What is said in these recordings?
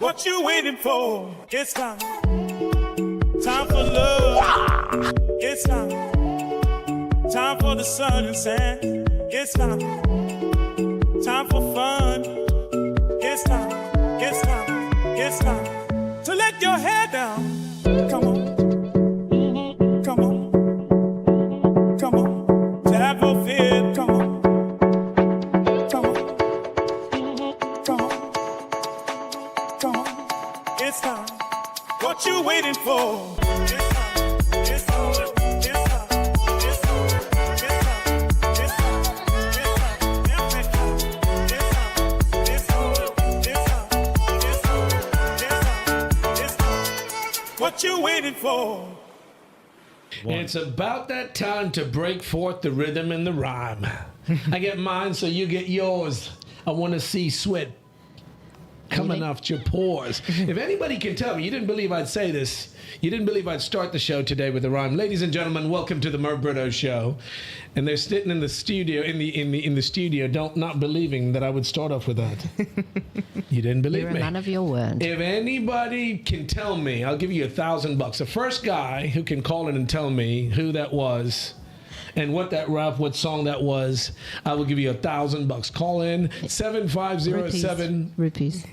What you waiting for? It's time. Time for love. It's time. Time for the sun and sand. It's time. Time for fun. It's time. It's time. It's time to let your hair down. Come on. Come on. Come on. To have no fear. Come on. Come on. Come on. Come on. It's time. What you waiting for? It's time. It's time. It's time. It's time. It's time. It's time. It's time. It's time. It's time. It's time. It's time. It's time. What you waiting for? It's about that time to break forth the rhythm and the rhyme. I get mine, so you get yours. I want to see sweat coming off your pores. If anybody can tell me, you didn't believe I'd say this. You didn't believe I'd start the show today with a rhyme. Ladies and gentlemen, welcome to the Merv Britto Show. And they're sitting in the studio, in the studio, not believing that I would start off with that. You didn't believe me. You're a man of your word. If anybody can tell me, I'll give you $1,000. The first guy who can call in and tell me who that was and what song that was, I will give you $1,000. Call in 7507 Rupees.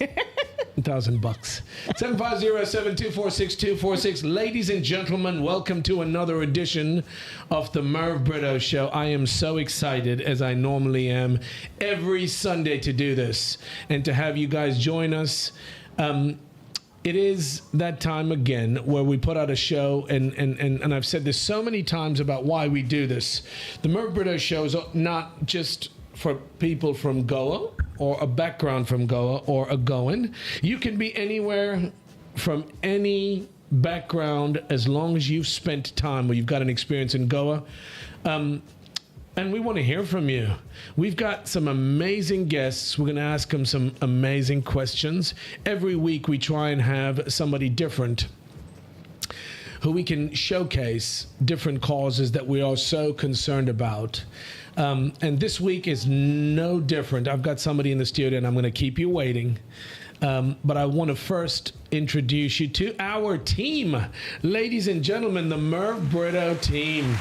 $1,000. 750-724-6246. Ladies and gentlemen, welcome to another edition of the Merv Britto Show. I am so excited, as I normally am, every Sunday to do this and to have you guys join us. It is that time again where we put out a show, and I've said this so many times about why we do this. The Merv Britto Show is not just for people from Goa or a background from Goa or a Goan. You can be anywhere from any background as long as you've spent time or you've got an experience in Goa. And we want to hear from you. We've got some amazing guests. We're going to ask them some amazing questions. Every week we try and have somebody different who we can showcase different causes that we are so concerned about. And this week is no different. I've got somebody in the studio and I'm going to keep you waiting. But I want to first introduce you to our team. Ladies and gentlemen, the Merv Britto team.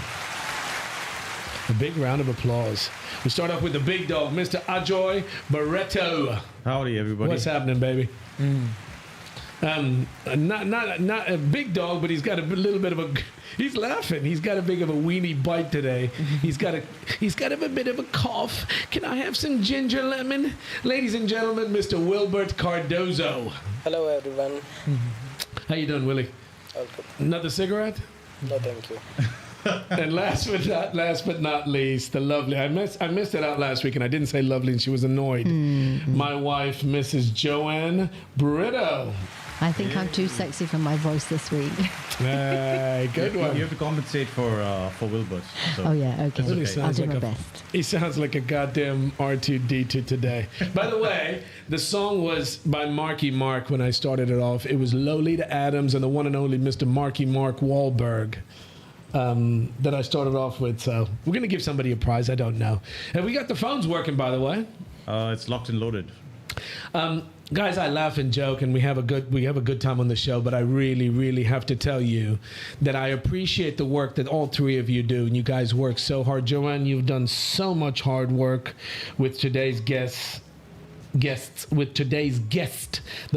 A big round of applause. We start off with the big dog, Mr. Merv Britto. Howdy, everybody. What's happening, baby? Not a big dog, but he's got a little bit of a. He's laughing. He's got a big of a weenie bite today. He's got a bit of a cough. Can I have some ginger lemon, ladies and gentlemen? Mr. Wilbert Cardozo. Hello, everyone. How you doing, Willie? All good. Another cigarette? No, thank you. And last but not least, the lovely. I missed it out last week, and I didn't say lovely, and she was annoyed. Mm-hmm. My wife, Mrs. Joanna Pyres. I think I'm too sexy for my voice this week. Good one. You have to compensate for Wilbert. So oh yeah, okay. I'll do my best. He sounds like a goddamn R2-D2 today. By the way, the song was by Marky Mark when I started it off. It was Lolita Adams and the one and only Mr. Marky Mark Wahlberg. That I started off with, so we're gonna give somebody a prize. I don't know. Have we got the phones working, by the way? It's locked and loaded. Guys, I laugh and joke, and we have a good time on the show. But I really, really have to tell you that I appreciate the work that all three of you do, and you guys work so hard. Joanne, you've done so much hard work with today's guest, the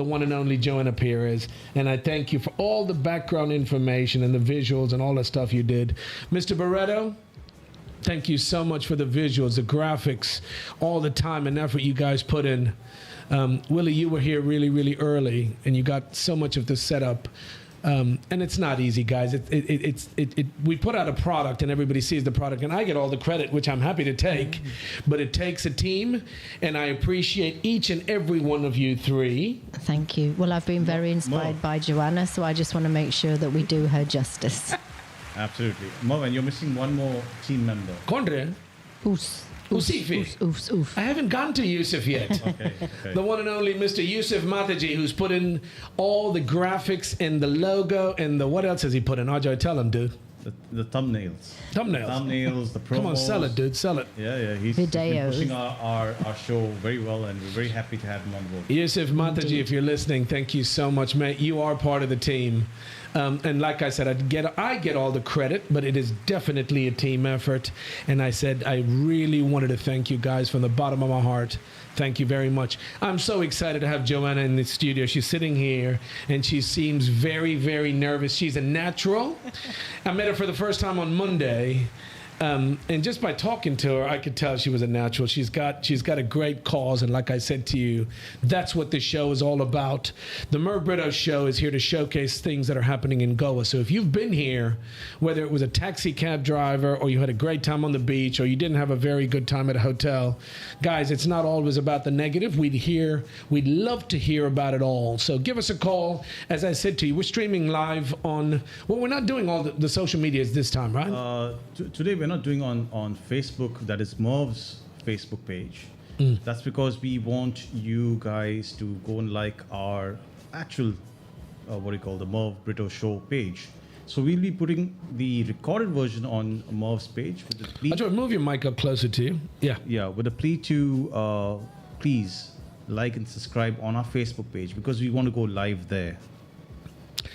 one and only Joanna Pyres, and I thank you for all the background information and the visuals and all the stuff you did. Mr. Britto, thank you so much for the visuals, the graphics, all the time and effort you guys put in. Willie, you were here really, really early, and you got so much of the setup. And it's not easy, guys. We put out a product and everybody sees the product, and I get all the credit, which I'm happy to take, but it takes a team, and I appreciate each and every one of you three. Thank you. Well, I've been very inspired by Joanna, so I just want to make sure that we do her justice. Absolutely. Mervin, you're missing one more team member. Condre? Oof. I haven't gone to Yusuf yet. Okay. The one and only Mr. Yusuf Mataji, who's put in all the graphics and the logo and the what else has he put in? Ajay, tell him, dude. the thumbnails. Thumbnails. The promos. Come on, sell it, dude. Sell it. Yeah. He's been Videos. pushing our show very well, and we're very happy to have him on board. Yusuf Mataji, if you're listening, thank you so much, mate. You are part of the team. And like I said, I get all the credit, but it is definitely a team effort. And I said I really wanted to thank you guys from the bottom of my heart. Thank you very much. I'm so excited to have Joanna in the studio. She's sitting here, and she seems very, very nervous. She's a natural. I met her for the first time on Monday. And just by talking to her, I could tell she was a natural. She's got a great cause, and like I said to you, that's what this show is all about. The Merv Britto Show is here to showcase things that are happening in Goa. So if you've been here, whether it was a taxi cab driver, or you had a great time on the beach, or you didn't have a very good time at a hotel, guys, it's not always about the negative. We'd love to hear about it all. So give us a call. As I said to you, we're streaming live on. Well, we're not doing all the social medias this time, right? Today we're not doing on Facebook. That is Merv's Facebook page. That's because we want you guys to go and like our actual the Merv Britto Show page. So we'll be putting the recorded version on Merv's page with the plea. Move your mic up closer to you. Yeah, with a plea to please like and subscribe on our Facebook page, because we want to go live there.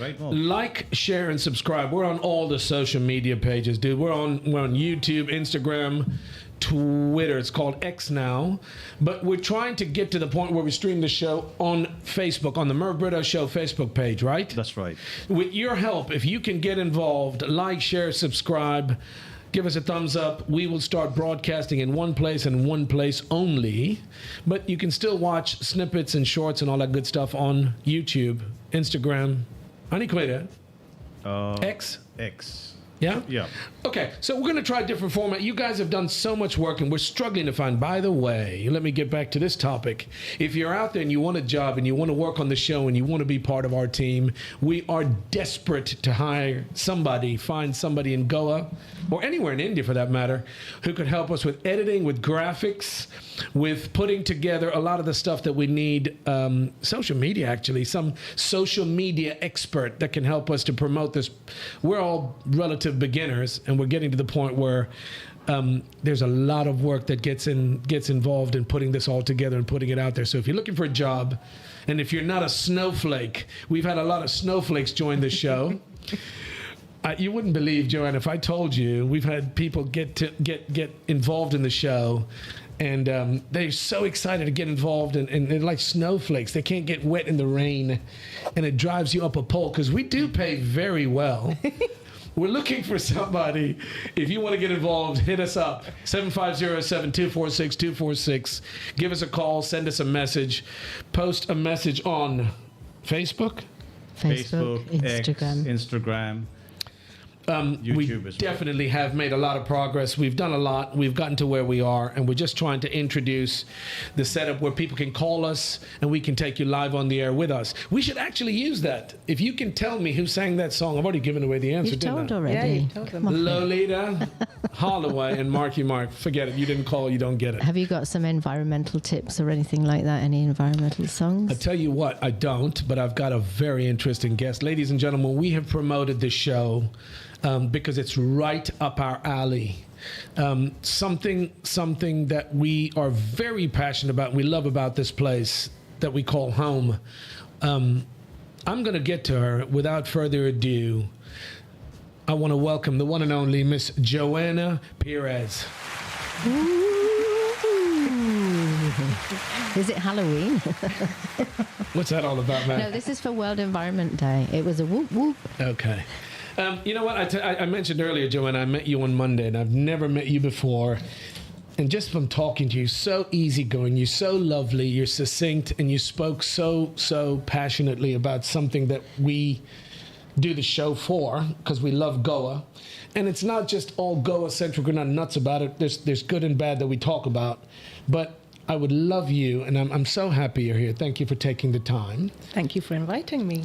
Right, Merv? Like, share, and subscribe. We're on all the social media pages, dude. We're on YouTube, Instagram, Twitter. It's called X now. But we're trying to get to the point where we stream the show on Facebook, on the Merv Britto Show Facebook page, right? That's right. With your help, if you can get involved, like, share, subscribe, give us a thumbs up. We will start broadcasting in one place and one place only. But you can still watch snippets and shorts and all that good stuff on YouTube, Instagram, Aniqueta. X? Yeah? Yeah. Okay, so we're going to try a different format. You guys have done so much work, and we're struggling to find. By the way, let me get back to this topic. If you're out there and you want a job and you want to work on the show and you want to be part of our team, we are desperate to find somebody in Goa, or anywhere in India for that matter, who could help us with editing, with graphics, with putting together a lot of the stuff that we need. Social media, actually. Some social media expert that can help us to promote this. We're all relative beginners, and we're getting to the point where there's a lot of work that gets involved in putting this all together and putting it out there. So if you're looking for a job, and if you're not a snowflake, we've had a lot of snowflakes join the show. You wouldn't believe, Joanna, if I told you we've had people get involved in the show, and they're so excited to get involved, and they're like snowflakes. They can't get wet in the rain, and it drives you up a pole, because we do pay very well. We're looking for somebody. If you want to get involved, hit us up. 750-7246-246. Give us a call. Send us a message. Post a message on Facebook, Instagram. Instagram. We definitely have made a lot of progress. We've done a lot. We've gotten to where we are, and we're just trying to introduce the setup where people can call us and we can take you live on the air with us. We should actually use that. If you can tell me who sang that song, I've already given away the answer, You've told already. Yeah, you told them. Lolita, Holloway, and Marky Mark. Forget it. You didn't call, you don't get it. Have you got some environmental tips or anything like that? Any environmental songs? I tell you what, I don't, but I've got a very interesting guest. Ladies and gentlemen, we have promoted this show because it's right up our alley. Something that we are very passionate about, and we love about this place that we call home. I'm going to get to her without further ado. I want to welcome the one and only Miss Joanna Pyres. Is it Halloween? What's that all about, man? No, this is for World Environment Day. It was a whoop whoop. Okay. You know what? I mentioned earlier, Joanna, I met you on Monday, and I've never met you before. And just from talking to you, so easygoing, you're so lovely, you're succinct, and you spoke so passionately about something that we do the show for, because we love Goa. And it's not just all Goa-centric. We're not nuts about it. There's good and bad that we talk about. But I would love you, and I'm so happy you're here. Thank you for taking the time. Thank you for inviting me.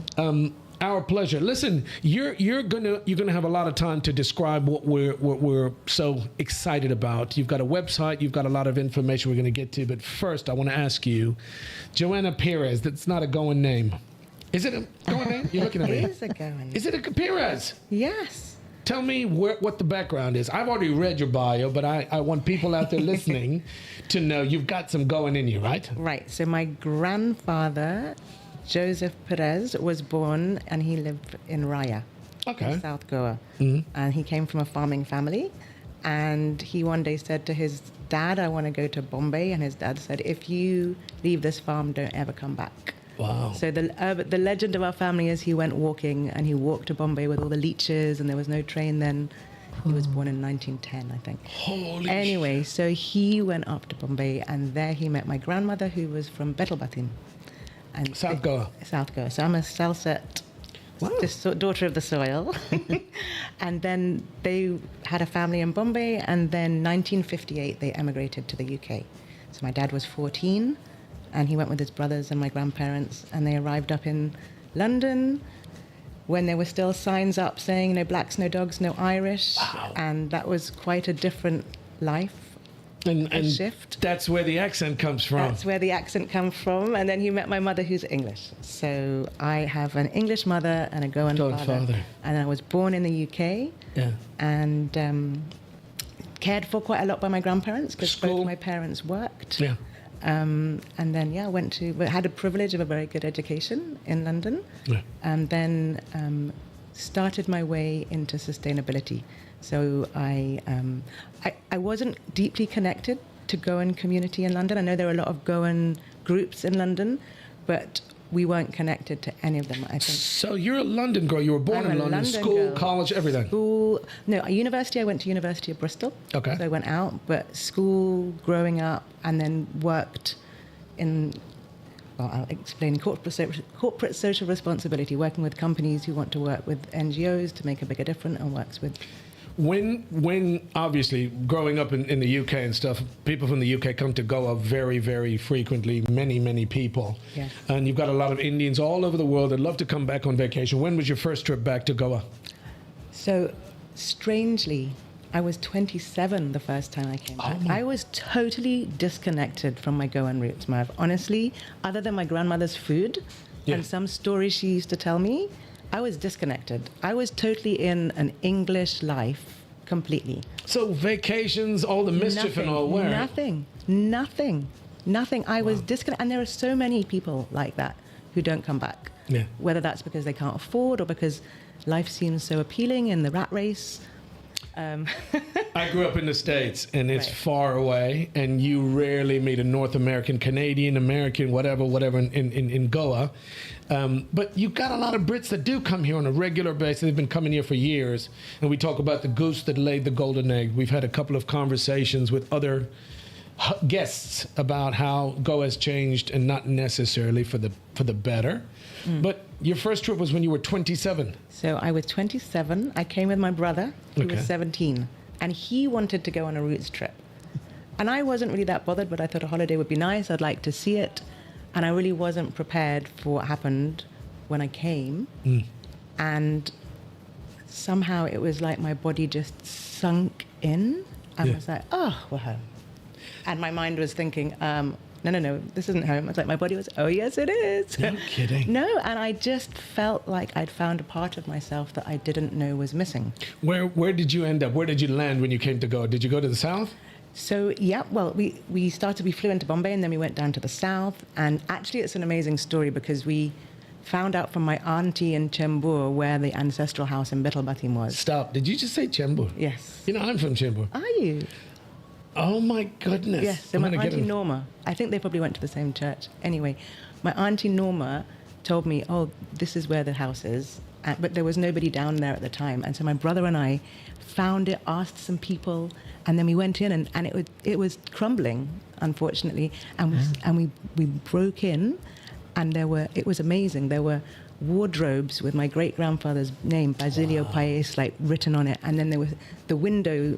Our pleasure. Listen, you're gonna have a lot of time to describe what we're so excited about. You've got a website. You've got a lot of information we're gonna get to. But first, I want to ask you, Joanna Pyres. That's not a Goan name. Is it a Goan name? You're looking at me. It is a Goan. Is it a Pyres? Yes. Tell me what the background is. I've already read your bio, but I want people out there listening to know you've got some going in you, right? Right. So my grandfather, Joseph Perez, was born and he lived in Raya, Okay. in South Goa. And he came from a farming family. And he one day said to his dad, I want to go to Bombay. And his dad said, if you leave this farm, don't ever come back. Wow. So the legend of our family is he went walking and he walked to Bombay with all the leeches and there was no train then. He was born in 1910, I think. Holy Anyway, so he went up to Bombay and there he met my grandmother who was from Betelbatim. And South Goa. South Goa. So I'm a Salset, daughter of the soil. And then they had a family in Bombay and then 1958 they emigrated to the UK. So my dad was 14 and he went with his brothers and my grandparents and they arrived up in London when there were still signs up saying no blacks, no dogs, no Irish. Wow. And that was quite a different life. And shift. that's where the accent comes from. That's where the accent comes from. And then he met my mother who's English. So I have an English mother and a Goan father. And I was born in the UK. Yeah. And cared for quite a lot by my grandparents because both School? my parents worked. Yeah. And then, had a privilege of a very good education in London. Yeah. And then started my way into sustainability. So I wasn't deeply connected to Goan community in London. I know there are a lot of Goan groups in London, but we weren't connected to any of them, I think. So you're a London girl. You were born I'm in a London. London School, girl. college, everything. University, I went to University of Bristol. Okay. So I went out, but school, growing up, and then worked in, I'll explain, corporate social responsibility, working with companies who want to work with NGOs to make a bigger difference and works with... When obviously growing up in the UK and stuff, people from the UK come to Goa very, very frequently, many people. Yeah. And you've got a lot of Indians all over the world that love to come back on vacation. When was your first trip back to Goa? So, strangely, I was 27 the first time I came back. I was totally disconnected from my Goan roots, Merv. Honestly, other than my grandmother's food and some stories she used to tell me, I was disconnected. I was totally in an English life completely. So vacations, all the mischief and all where? Nothing. I was disconnected. And there are so many people like that who don't come back. Yeah. Whether that's because they can't afford or because life seems so appealing in the rat race. I grew up in the States, and it's Right. far away, and you rarely meet a North American, Canadian, American, whatever in Goa. But you've got a lot of Brits that do come here on a regular basis. They've been coming here for years, and we talk about the goose that laid the golden egg. We've had a couple of conversations with other guests about how Goa has changed, and not necessarily for the better. But your first trip was when you were 27. So I was 27. I came with my brother, who was 17. And he wanted to go on a roots trip. And I wasn't really that bothered, but I thought a holiday would be nice. I'd like to see it. And I really wasn't prepared for what happened when I came. And somehow it was like my body just sunk in. And was like, oh, we're home. And my mind was thinking, no, this isn't home. It's like my body was, oh, yes, it is. No kidding. No, and I just felt like I'd found a part of myself that I didn't know was missing. Where did you end up? Where did you land when you came to Goa? Did you go to the south? So, yeah, well, we flew into Bombay and then we went down to the south. And actually, it's an amazing story because we found out from my auntie in Chembur where the ancestral house in Betelbatim was. Stop. Did you just say Chembur? Yes. You know, I'm from Chembur. Are you? Oh, my goodness. Yes, so my auntie Norma, I think they probably went to the same church. Anyway, my auntie Norma told me, oh, this is where the house is. But there was nobody down there at the time. And so my brother and I found it, asked some people, and then we went in and it was crumbling, unfortunately. And we broke in and it was amazing. There were wardrobes with my great-grandfather's name, Basilio Pais, like written on it. And then there was the window,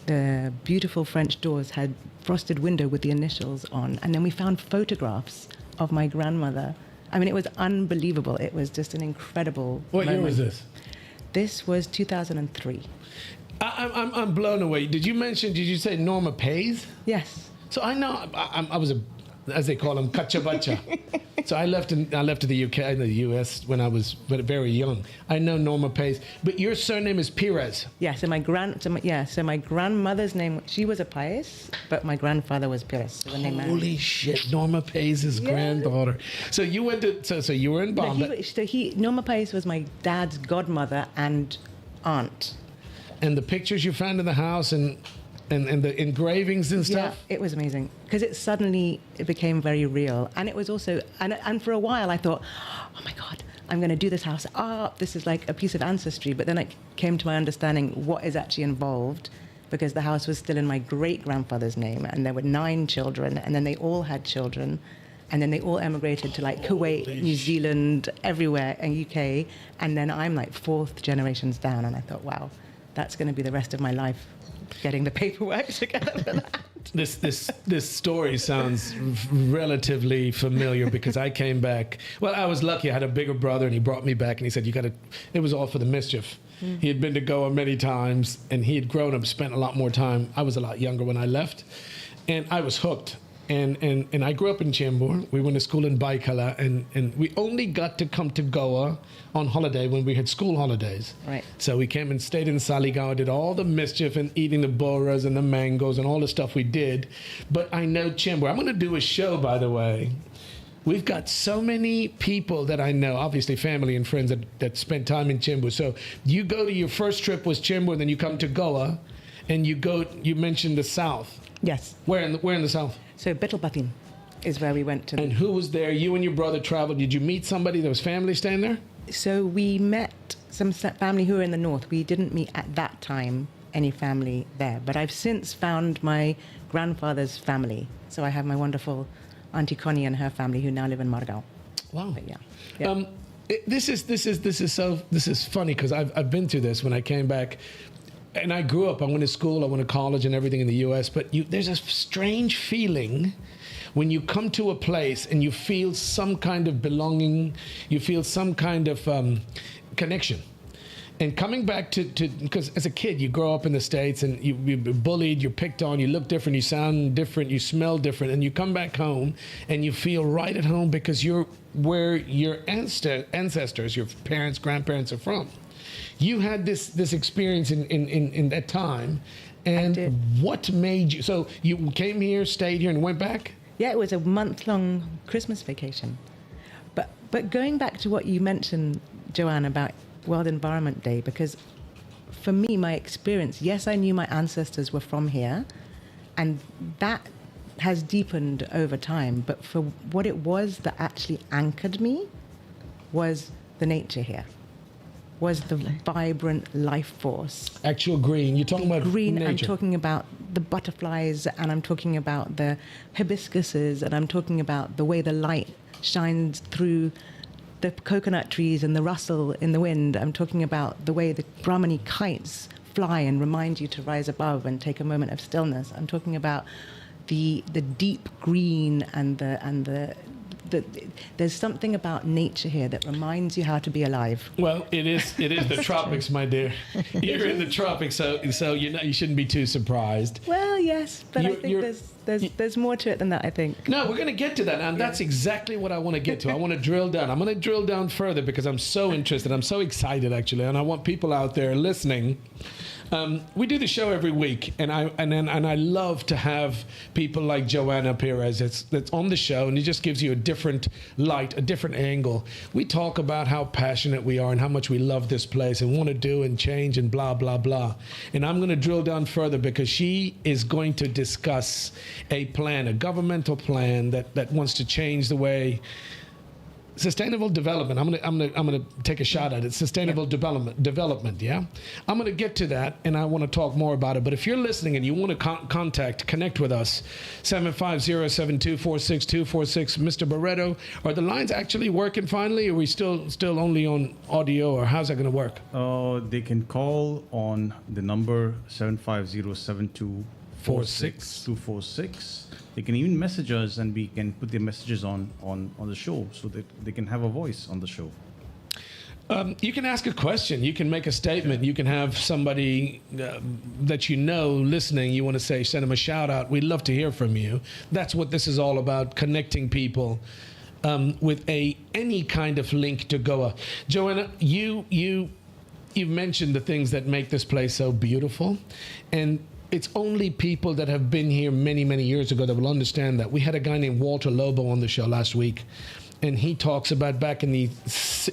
the beautiful French doors had frosted window with the initials on. And then we found photographs of my grandmother. I mean, it was unbelievable. It was just an incredible What year moment. was this? This was 2003. I'm blown away. Did you say Norma Pais? Yes. So I know I was as they call them, kachabacha. So I left to the UK and the US when I was very young. I know Norma Pais, but your surname is Pyres. Yeah, so my grandmother's name, she was a Pais, but my grandfather was Pyres. So Holy shit, Norma Pais' granddaughter. So you went to, so you were in Bombay. Norma Pais was my dad's godmother and aunt. And the pictures you found in the house and the engravings and stuff? Yeah, it was amazing because it became very real. And it was also, and for a while I thought, oh my God, I'm going to do this house up. This is like a piece of ancestry. But then it came to my understanding what is actually involved, because the house was still in my great-grandfather's name, and there were 9 children, and then they all had children, and then they all emigrated to like Kuwait, New Zealand, everywhere, and UK. And then I'm like 4th generations down, and I thought, wow, that's going to be the rest of my life, getting the paperwork together for that. This story sounds relatively familiar because I came back. Well, I was lucky. I had a bigger brother, and he brought me back, and he said, it was all for the mischief. He had been to Goa many times, and he had grown up, spent a lot more time. I was a lot younger when I left, and I was hooked. And I grew up in Chembur. We went to school in Baikala, and we only got to come to Goa on holiday when we had school holidays. Right. So we came and stayed in Saligaon, did all the mischief and eating the boras and the mangoes and all the stuff we did. But I know Chembur. I'm going to do a show, by the way. We've got so many people that I know, obviously family and friends that spent time in Chembur. So you go to your first trip was Chembur, then you come to Goa, and you mentioned the south. Yes. Where in the south? So Bittlebatin is where we went to. And who was there? You and your brother traveled. Did you meet somebody? There was family staying there? So we met some family who were in the north. We didn't meet at that time any family there. But I've since found my grandfather's family. So I have my wonderful Auntie Connie and her family who now live in Margao. Wow. But yeah. This is funny because I've been through this when I came back. And I grew up, I went to school, I went to college and everything in the U.S., but there's a strange feeling when you come to a place and you feel some kind of belonging, you feel some kind of connection. And coming back to because as a kid, you grow up in the States and you're bullied, you're picked on, you look different, you sound different, you smell different, and you come back home and you feel right at home because you're where your ancestors, your parents, grandparents are from. You had this experience in that time, and what made you? So you came here, stayed here, and went back? Yeah, it was a month-long Christmas vacation. But going back to what you mentioned, Joanna, about World Environment Day, because for me, my experience, yes, I knew my ancestors were from here, and that has deepened over time. But for what it was that actually anchored me was the nature here. Was the vibrant life force. Actual green. You're talking about green. nature. I'm talking about the butterflies, and I'm talking about the hibiscuses, and I'm talking about the way the light shines through the coconut trees and the rustle in the wind. I'm talking about the way the Brahmani kites fly and remind you to rise above and take a moment of stillness. I'm talking about the deep green and the there's something about nature here that reminds you how to be alive. Well, it is the tropics, my dear. You're in the tropics, so you shouldn't be too surprised. Well, yes, but I think there's more to it than that, I think. No, we're going to get to that, and that's exactly what I want to get to. I want to drill down. I'm going to drill down further because I'm so interested. I'm so excited, actually, and I want people out there listening. We do the show every week, and I love to have people like Joanna Pyres that's on the show, and it just gives you a different light, a different angle. We talk about how passionate we are and how much we love this place and want to do and change and blah, blah, blah. And I'm going to drill down further because she is going to discuss a plan, a governmental plan that wants to change the way sustainable development. I'm gonna take a shot at it. Sustainable development. Yeah, I'm gonna get to that, and I want to talk more about it. But if you're listening and you want to connect with us, 750-7246-246. Mr. Britto, are the lines actually working finally? Or are we still only on audio, or how's that gonna work? They can call on the number 750-7246-246. They can even message us, and we can put their messages on the show so that they can have a voice on the show. You can ask a question. You can make a statement. You can have somebody that you know listening. You want to say, send them a shout out. We'd love to hear from you. That's what this is all about, connecting people with any kind of link to Goa. Joanna, you've mentioned the things that make this place so beautiful. And it's only people that have been here many, many years ago that will understand that. We had a guy named Walter Lobo on the show last week. And he talks about back in the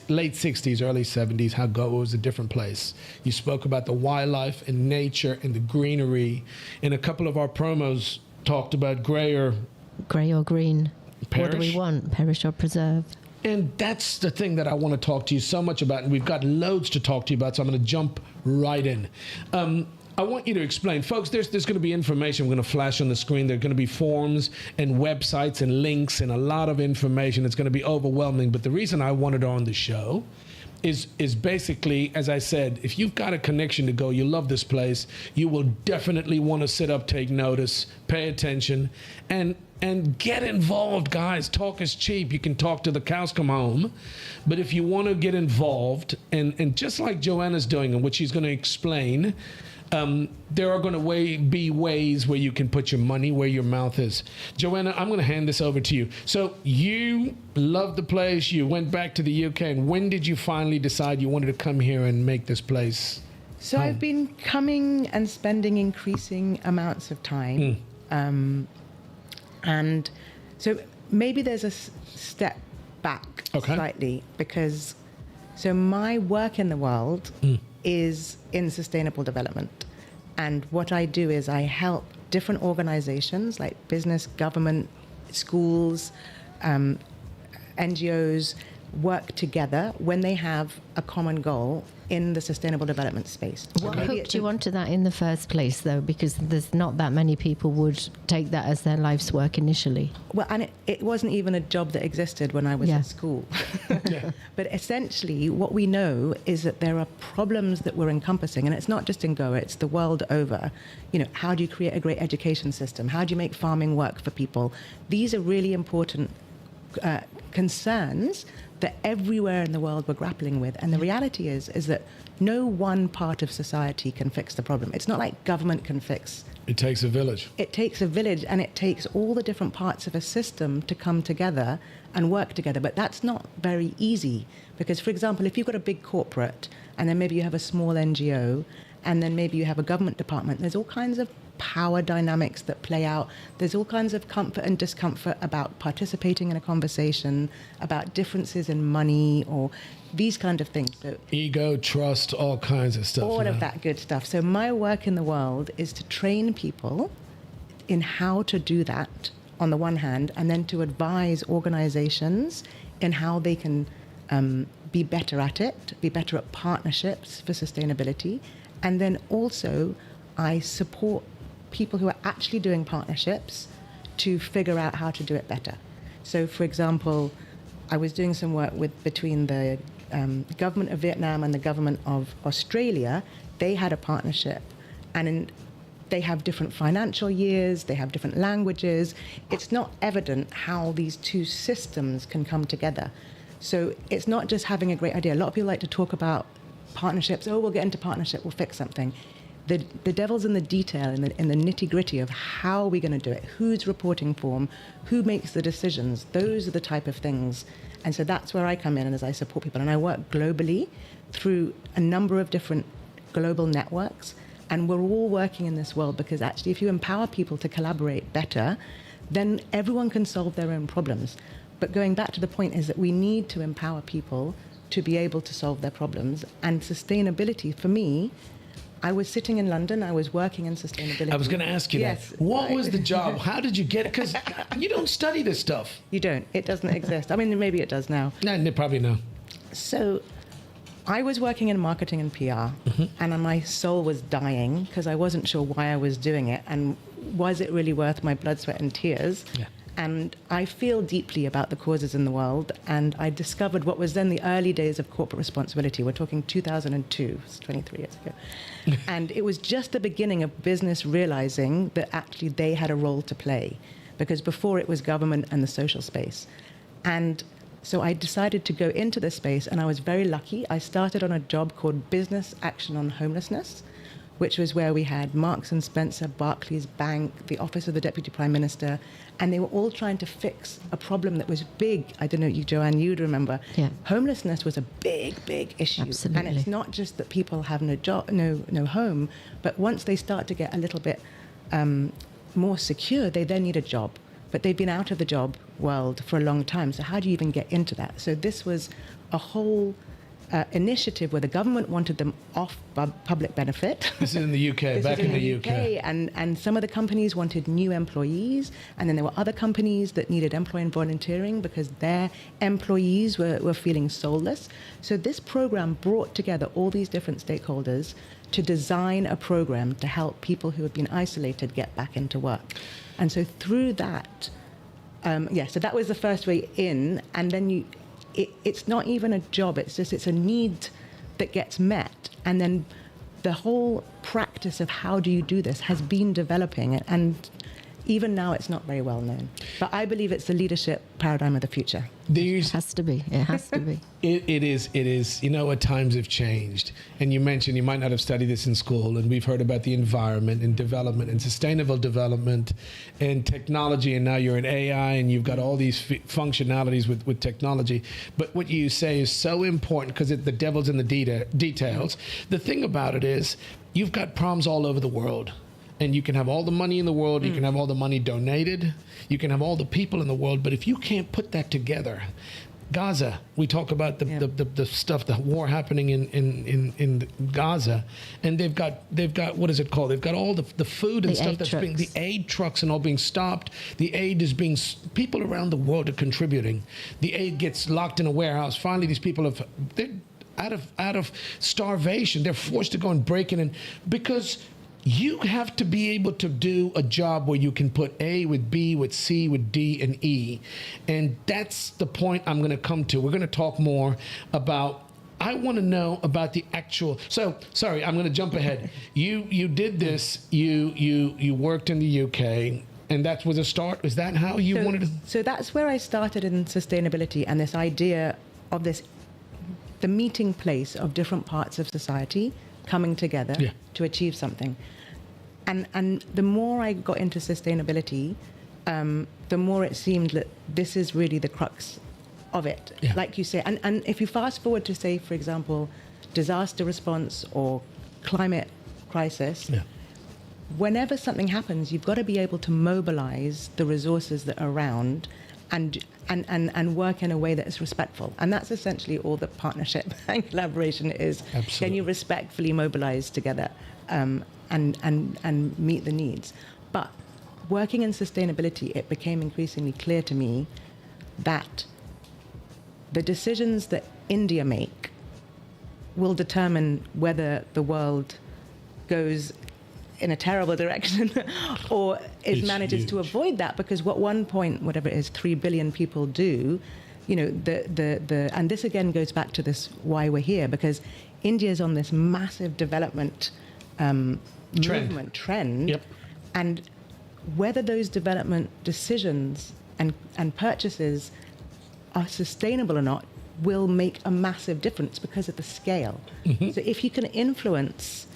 late 60s, early 70s, how Goa was a different place. You spoke about the wildlife and nature and the greenery. And a couple of our promos talked about grey or green. Perish? What do we want? Perish or preserve? And that's the thing that I want to talk to you so much about. And we've got loads to talk to you about, so I'm going to jump right in. I want you to explain. Folks, there's going to be information we're going to flash on the screen. There are going to be forms and websites and links and a lot of information. It's going to be overwhelming. But the reason I wanted her on the show is basically, as I said, if you've got a connection to Goa, you love this place, you will definitely want to sit up, take notice, pay attention, and get involved, guys. Talk is cheap. You can talk till the cows come home. But if you want to get involved, and just like Joanna's doing and what she's going to explain, there are going to be ways where you can put your money where your mouth is. Joanna, I'm going to hand this over to you. So you love the place. You went back to the UK. And when did you finally decide you wanted to come here and make this place So home? I've been coming and spending increasing amounts of time. And so maybe there's a step back slightly, because so my work in the world is in sustainable development. And what I do is I help different organizations like business, government, schools, NGOs work together when they have a common goal in the sustainable development space. What hooked you onto that in the first place, though? Because there's not that many people would take that as their life's work initially. Well, and it wasn't even a job that existed when I was at school. But essentially, what we know is that there are problems that we're encompassing, and it's not just in Goa, it's the world over. You know, how do you create a great education system? How do you make farming work for people? These are really important concerns that everywhere in the world we're grappling with. And the reality is that no one part of society can fix the problem. It's not like government can fix. It takes a village. It takes a village, and it takes all the different parts of a system to come together and work together. But that's not very easy, because, for example, if you've got a big corporate and then maybe you have a small NGO and then maybe you have a government department, there's all kinds of power dynamics that play out. There's all kinds of comfort and discomfort about participating in a conversation, about differences in money or these kind of things. So ego, trust, all kinds of stuff. all of that good stuff. So my work in the world is to train people in how to do that on the one hand, and then to advise organizations in how they can be better at it, be better at partnerships for sustainability. And then also I support people who are actually doing partnerships to figure out how to do it better. So, for example, I was doing some work between the government of Vietnam and the government of Australia. They had a partnership, and they have different financial years, they have different languages. It's not evident how these two systems can come together. So it's not just having a great idea. A lot of people like to talk about partnerships. Oh, we'll get into partnership, we'll fix something. The devil's in the detail, in the nitty-gritty of how are we going to do it, who's reporting form, who makes the decisions. Those are the type of things. And so that's where I come in, and as I support people. And I work globally through a number of different global networks. And we're all working in this world because actually if you empower people to collaborate better, then everyone can solve their own problems. But going back to the point is that we need to empower people to be able to solve their problems. And sustainability, for me, I was sitting in London, I was working in sustainability. I was going to ask you that. What was the job? How did you get it? Because you don't study this stuff. You don't. It doesn't exist. I mean, maybe it does now. No, probably no. So I was working in marketing and PR, and my soul was dying because I wasn't sure why I was doing it, and was it really worth my blood, sweat, and tears? Yeah. And I feel deeply about the causes in the world, and I discovered what was then the early days of corporate responsibility. We're talking 2002, it's 23 years ago. And it was just the beginning of business realizing that actually they had a role to play, because before it was government and the social space. And So I decided to go into this space, and I was very lucky. I started on a job called Business Action on Homelessness, which was where we had Marks and Spencer, Barclays Bank, the Office of the Deputy Prime Minister, and they were all trying to fix a problem that was big. I don't know, Joanne, you'd remember. Yeah. Homelessness was a big, big issue. Absolutely. And it's not just that people have no job, no home, but once they start to get a little bit more secure, they then need a job. But they've been out of the job world for a long time. So how do you even get into that? So this was a whole initiative where the government wanted them off public benefit. This is in the UK, back in the UK. And some of the companies wanted new employees, and then there were other companies that needed employee and volunteering because their employees were feeling soulless. So this program brought together all these different stakeholders to design a program to help people who had been isolated get back into work. And so through that, so that was the first way in, and then it's not even a job, it's a need that gets met. And then the whole practice of how do you do this has been developing, and even now it's not very well known. But I believe it's the leadership paradigm of the future. It has to be. It has to be. It is. You know, at times have changed. And you mentioned you might not have studied this in school, and we've heard about the environment and development and sustainable development and technology, and now you're in AI and you've got all these functionalities with technology. But what you say is so important because the devil's in the details. The thing about it is you've got problems all over the world. And you can have all the money in the world, you can have all the money donated, you can have all the people in the world, but if you can't put that together, Gaza, we talk about the stuff, the war happening in Gaza, and they've got what is it called? They've got all the food and stuff that's being, the aid trucks and all being stopped. The aid is being, people around the world are contributing. The aid gets locked in a warehouse. Finally, these people they're out of starvation. They're forced to go and break in, and because you have to be able to do a job where you can put A with B with C with D and E. And that's the point I'm going to come to. We're going to talk more about, I want to know about the actual, so sorry, I'm going to jump ahead. You did this, you worked in the UK, and that was a start? Is that how you wanted to? So that's where I started in sustainability, and this idea of the meeting place of different parts of society coming together to achieve something. And the more I got into sustainability, the more it seemed that this is really the crux of it. Yeah. Like you say, and if you fast forward to, say, for example, disaster response or climate crisis, whenever something happens, you've got to be able to mobilize the resources that are around and work in a way that is respectful. And that's essentially all that partnership and collaboration is. Absolutely. Can you respectfully mobilize together and meet the needs? But working in sustainability, it became increasingly clear to me that the decisions that India make will determine whether the world goes in a terrible direction or manages to avoid that, because what 3 billion people do, you know, and this again goes back to this why we're here, because India is on this massive development movement trend. Yep. And whether those development decisions and purchases are sustainable or not will make a massive difference because of the scale. Mm-hmm. So if you can influence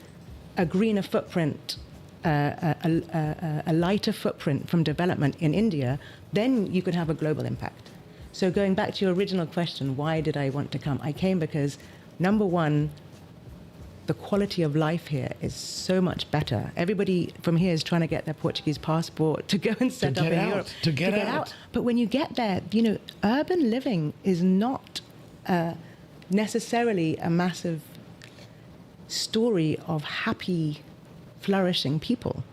a greener footprint, a lighter footprint from development in India, then you can have a global impact. So going back to your original question, why did I want to come? I came because, number one, the quality of life here is so much better. Everybody from here is trying to get their Portuguese passport to go and set up in Europe. To get out. But when you get there, you know, urban living is not necessarily a massive story of happy, flourishing people,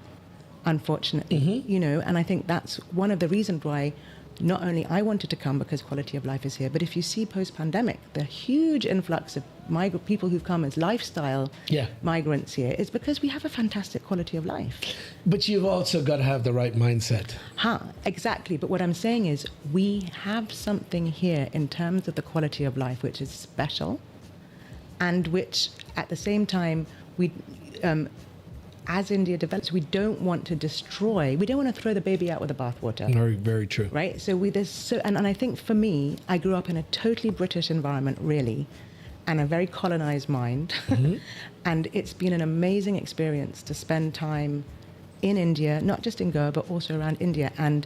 unfortunately. Mm-hmm. You know, and I think that's one of the reasons why not only I wanted to come, because quality of life is here, but if you see post-pandemic, the huge influx of people who've come as lifestyle migrants here is because we have a fantastic quality of life. But you've also got to have the right mindset. Exactly. But what I'm saying is we have something here in terms of the quality of life which is special, and which at the same time as India develops, we don't want to destroy, we don't want to throw the baby out with the bathwater. Very, very true. Right? So and I think for me, I grew up in a totally British environment, really, and a very colonized mind. And it's been an amazing experience to spend time in India, not just in Goa, but also around India, and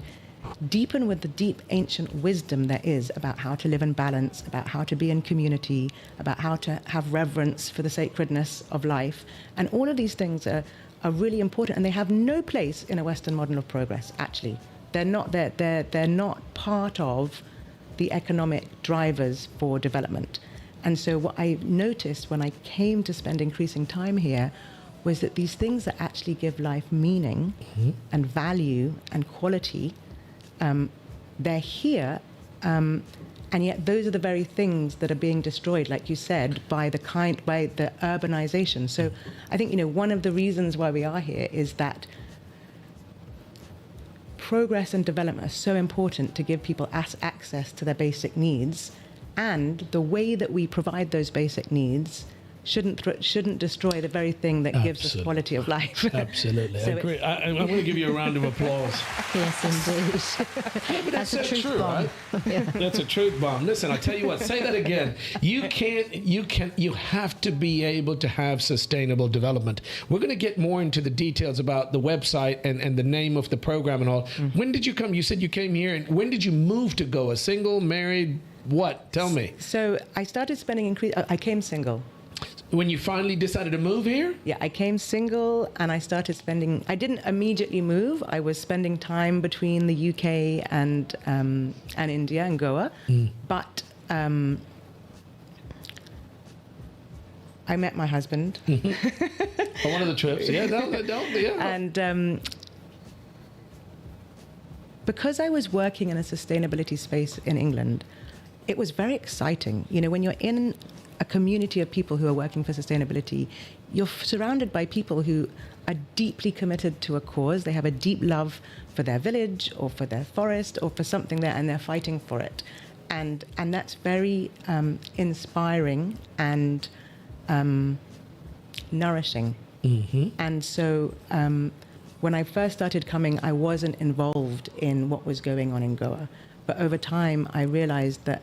deepen with the deep ancient wisdom there is about how to live in balance, about how to be in community, about how to have reverence for the sacredness of life. And all of these things are really important, and they have no place in a Western model of progress, actually. They're not part of the economic drivers for development. And so what I noticed when I came to spend increasing time here was that these things that actually give life meaning and value and quality, they're here, and yet those are the very things that are being destroyed, like you said, by the urbanization. So I think, one of the reasons why we are here is that progress and development are so important to give people access to their basic needs, and the way that we provide those basic needs shouldn't destroy the very thing that gives us quality of life. Absolutely. I agree. I'm going to give you a round of applause. Yes, indeed. But that's a truth true, bomb. right? That's a truth bomb. Listen, I tell you what, say that again. You have to be able to have sustainable development. We're going to get more into the details about the website and the name of the program and all. When did you come? You said you came here, and when did you move to Goa? Single, married, what? Tell me. So I started spending I came single. When you finally decided to move here? Yeah, I came single and I started spending, I didn't immediately move. I was spending time between the UK and India and Goa. But I met my husband. On one of the trips. Yeah, yeah. And because I was working in a sustainability space in England, it was very exciting. When you're in a community of people who are working for sustainability, you're surrounded by people who are deeply committed to a cause. They have a deep love for their village or for their forest or for something there, and they're fighting for it. And that's very inspiring and nourishing. And so when I first started coming, I wasn't involved in what was going on in Goa. But over time, I realized that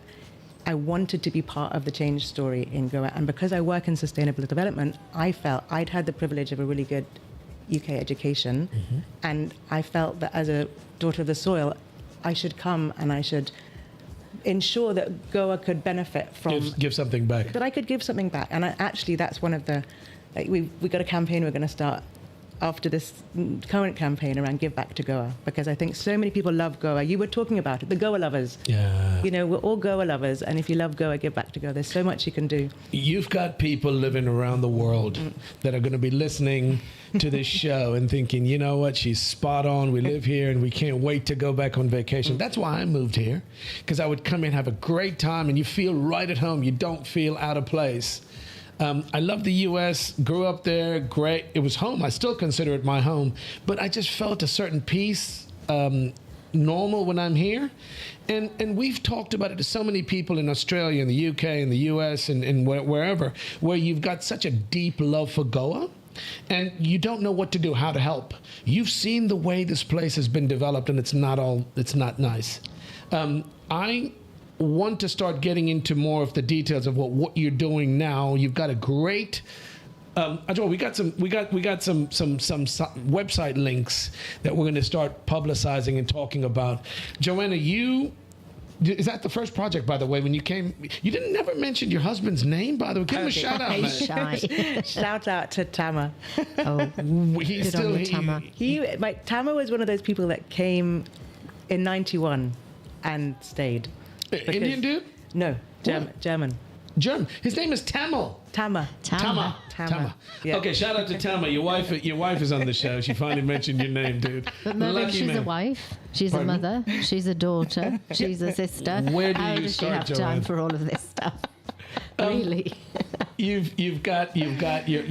I wanted to be part of the change story in Goa. And because I work in sustainable development, I felt I'd had the privilege of a really good UK education. And I felt that as a daughter of the soil, I should come and I should ensure that Goa could benefit from... Give something back. That I could give something back. And actually, that's one of the... We've got a campaign we're going to start after this current campaign around Give Back to Goa, because I think so many people love Goa. You were talking about it, the Goa lovers. Yeah. We're all Goa lovers, and if you love Goa, give back to Goa. There's so much you can do. You've got people living around the world that are going to be listening to this show and thinking, you know what, she's spot on. We live here and we can't wait to go back on vacation. That's why I moved here, because I would come in, have a great time, and you feel right at home. You don't feel out of place. I love the U.S., grew up there, great. It was home. I still consider it my home. But I just felt a certain peace, normal when I'm here. And we've talked about it to so many people in Australia, in the U.K., in the U.S., and wherever, where you've got such a deep love for Goa. And you don't know what to do, how to help. You've seen the way this place has been developed, and it's not nice. I want to start getting into more of the details of what you're doing now. You've got a great we got some website links that we're going to start publicizing and talking about. Joanna, is that the first project, by the way? When you came, you never mentioned your husband's name, by the way. Give him a shout out, man. Shout out to Tama. He's still Tama. Tama was one of those people that came in '91 and stayed. Indian dude? No, German. His name is Tamil. Tama. Yeah. Okay, shout out to Tama. Your wife is on the show. She finally mentioned your name, dude. But Merv, she's a wife, she's a mother, she's a daughter, she's a sister. Where do How you does start, she have Joanne? time for all of this stuff? Really? You're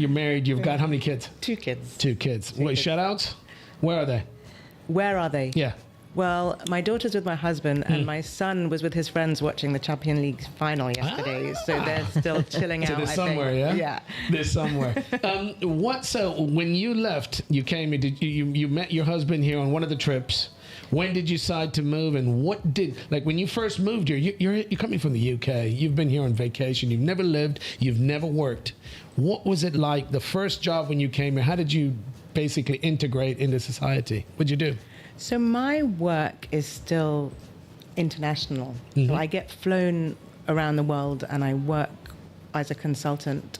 married. You've got how many kids? 2 kids. 2 kids. Wait, shout outs? Where are they? Where are they? Yeah. Well, my daughter's with my husband, and my son was with his friends watching the Champions League final yesterday. So they're still chilling out. So there's somewhere, I think. yeah? There's somewhere. So when you left, you came, you met your husband here on one of the trips. When did you decide to move, and what did, like when you first moved here, you're coming from the UK, you've been here on vacation, you've never lived, you've never worked. What was it like, the first job when you came here? How did you basically integrate into society? What'd you do? So my work is still international. So I get flown around the world and I work as a consultant.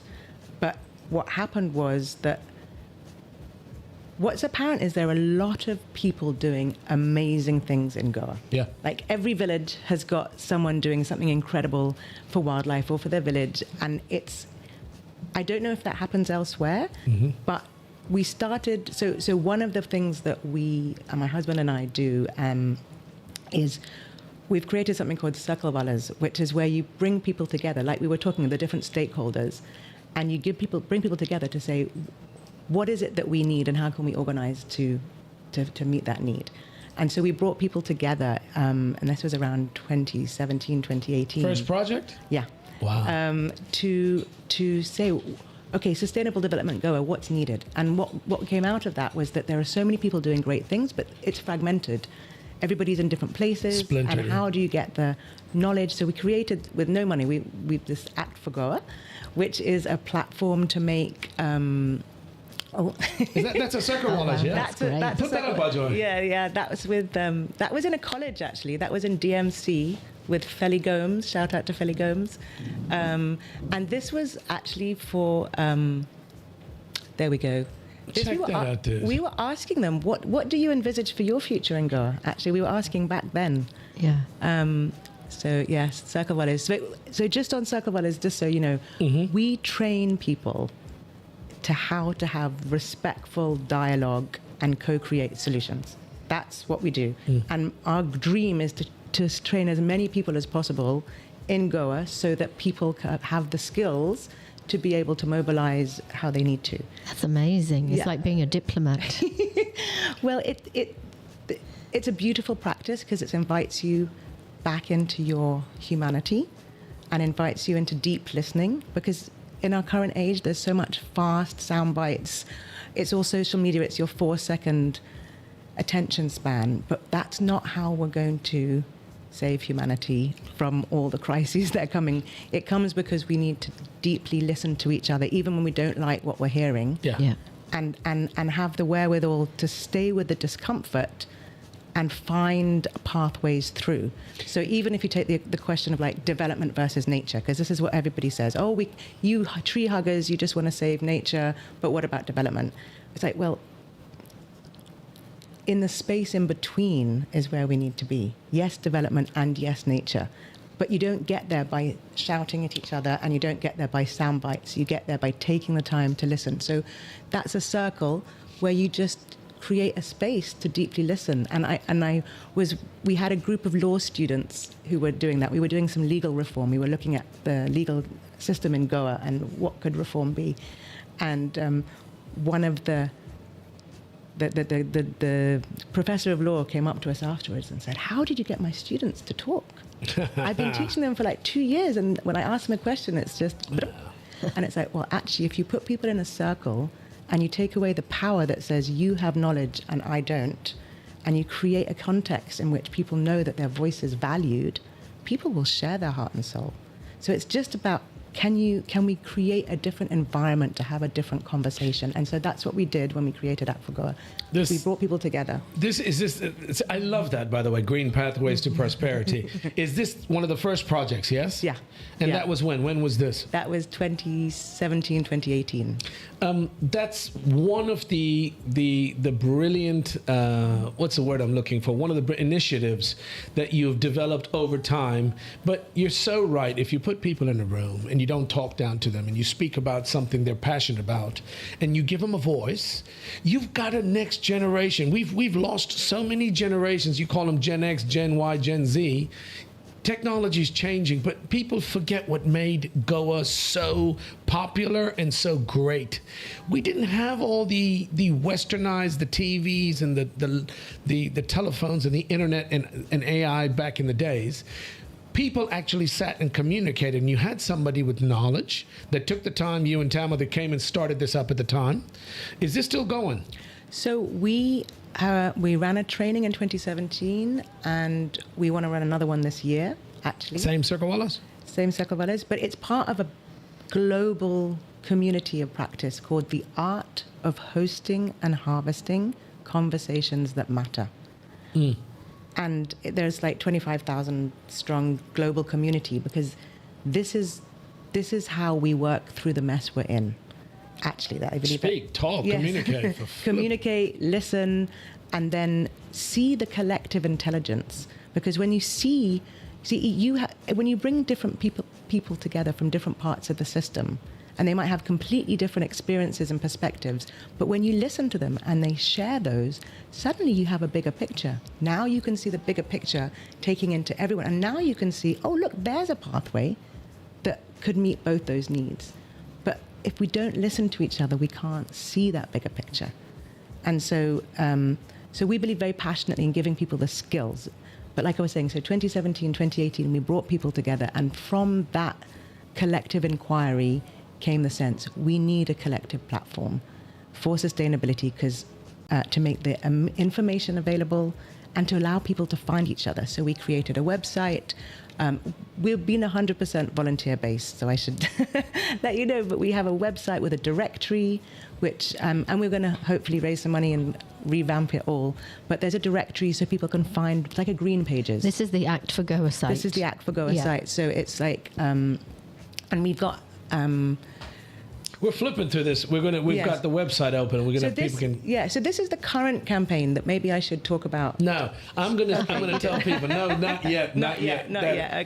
But what happened was that what's apparent is there are a lot of people doing amazing things in Goa. Yeah. Like every village has got someone doing something incredible for wildlife or for their village. And I don't know if that happens elsewhere, but we started, so one of the things that my husband and I do is we've created something called Circle Valas, which is where you bring people together, like we were talking, the different stakeholders, and you bring people together to say, what is it that we need and how can we organize to meet that need? And so we brought people together, and this was around 2017, 2018. First project? Yeah. Wow. To say, okay, Sustainable Development Goa, what's needed? And what came out of that was that there are so many people doing great things, but it's fragmented. Everybody's in different places. Splintered, and how do you get the knowledge? So we created, with no money, we this Act for Goa, which is a platform to make... That's a circle wallet, yeah? That's Put that up, Joy. Yeah. That was with that was in a college actually. That was in DMC with Felly Gomes. Shout out to Felly Gomes. And this was actually for. There we go. We were asking them what do you envisage for your future in Goa? Actually, we were asking back then. Yeah. So yes, Circle Valas. So just on Circle Valas, just so you know, we train people to how to have respectful dialogue and co-create solutions. That's what we do. And our dream is to train as many people as possible in Goa so that people have the skills to be able to mobilize how they need to. That's amazing. It's like being a diplomat. Well, it's a beautiful practice because it invites you back into your humanity and invites you into deep listening, because in our current age, there's so much fast sound bites. It's all social media. It's your 4-second attention span. But that's not how we're going to save humanity from all the crises that are coming. It comes because we need to deeply listen to each other, even when we don't like what we're hearing. Yeah. And have the wherewithal to stay with the discomfort and find pathways through. So even if you take the question of like development versus nature, because this is what everybody says, you tree huggers, you just want to save nature, but what about development? It's like, well, in the space in between is where we need to be. Yes, development and yes, nature. But you don't get there by shouting at each other, and you don't get there by sound bites. You get there by taking the time to listen. So that's a circle where you just create a space to deeply listen. We had a group of law students who were doing that. We were doing some legal reform. We were looking at the legal system in Goa and what could reform be. And one of the professor of law came up to us afterwards and said, "How did you get my students to talk? I've been teaching them for like 2 years, and when I ask them a question, it's just..." And it's like, well, actually, if you put people in a circle and you take away the power that says you have knowledge and I don't, and you create a context in which people know that their voice is valued, people will share their heart and soul. So it's just about, can we create a different environment to have a different conversation? And so that's what we did when we created Act for Goa. We brought people together. I love that, by the way, Green Pathways to Prosperity. Is this one of the first projects, yes? Yeah. And yeah. that was when? When was this? That was 2017, 2018. That's one of the brilliant, what's the word I'm looking for? One of the initiatives that you've developed over time. But you're so right. If you put people in a room and you don't talk down to them and you speak about something they're passionate about and you give them a voice, you've got a next generation. We've lost so many generations. You call them Gen X, Gen Y, Gen Z. technology's changing, but people forget what made Goa so popular and so great. We didn't have all the westernized, the TVs and the telephones and the internet and AI back in the days. People actually sat and communicated, and you had somebody with knowledge that took the time, you and Tama, that came and started this up at the time. Is this still going? So we ran a training in 2017, and we want to run another one this year, actually. Same Circle Wallace? Same Circle Wallace, but it's part of a global community of practice called the Art of Hosting and Harvesting Conversations That Matter. And there's like 25,000 strong global community, because this is how we work through the mess we're in. Actually, that I believe. Speak, talk, Yes. communicate. Communicate, listen, and then see the collective intelligence. Because when you when you bring different people together from different parts of the system, and they might have completely different experiences and perspectives, but when you listen to them and they share those, suddenly you have a bigger picture. Now you can see the bigger picture taking into everyone, and now you can see, oh look, there's a pathway that could meet both those needs. But if we don't listen to each other, we can't see that bigger picture. And so we believe very passionately in giving people the skills. But like I was saying, so 2017, 2018, we brought people together, and from that collective inquiry came the sense we need a collective platform for sustainability, because to make the information available and to allow people to find each other. So we created a website. We've been 100% volunteer-based, so I should let you know, but we have a website with a directory, which, and we're going to hopefully raise some money and revamp it all. But there's a directory so people can find, it's like a Green Pages. This is the Act for Goa site. This is the Act for Goa site. So it's like, and we've got... We're flipping through this. We've got the website open. We're gonna people can. Yeah. So this is the current campaign that maybe I should talk about. No, I'm gonna tell people. No, not yet. Not yet.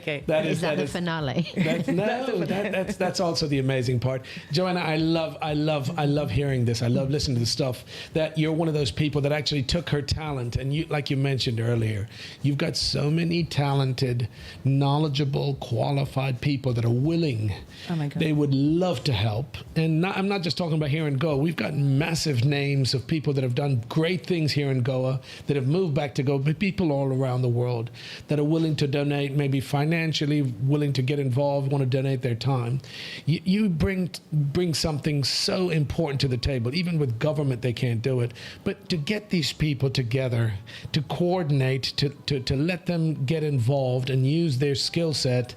Okay. Is that the finale? That's also the amazing part. Joanna, I love hearing this. I love listening to the stuff that you're one of those people that actually took her talent, and you, like you mentioned earlier, you've got so many talented, knowledgeable, qualified people that are willing. Oh my God. They would love to help. And I'm not just talking about here in Goa. We've got massive names of people that have done great things here in Goa, that have moved back to Goa, but people all around the world that are willing to donate, maybe financially willing to get involved, want to donate their time. You bring something so important to the table. Even with government, they can't do it. But to get these people together, to coordinate, to let them get involved and use their skill set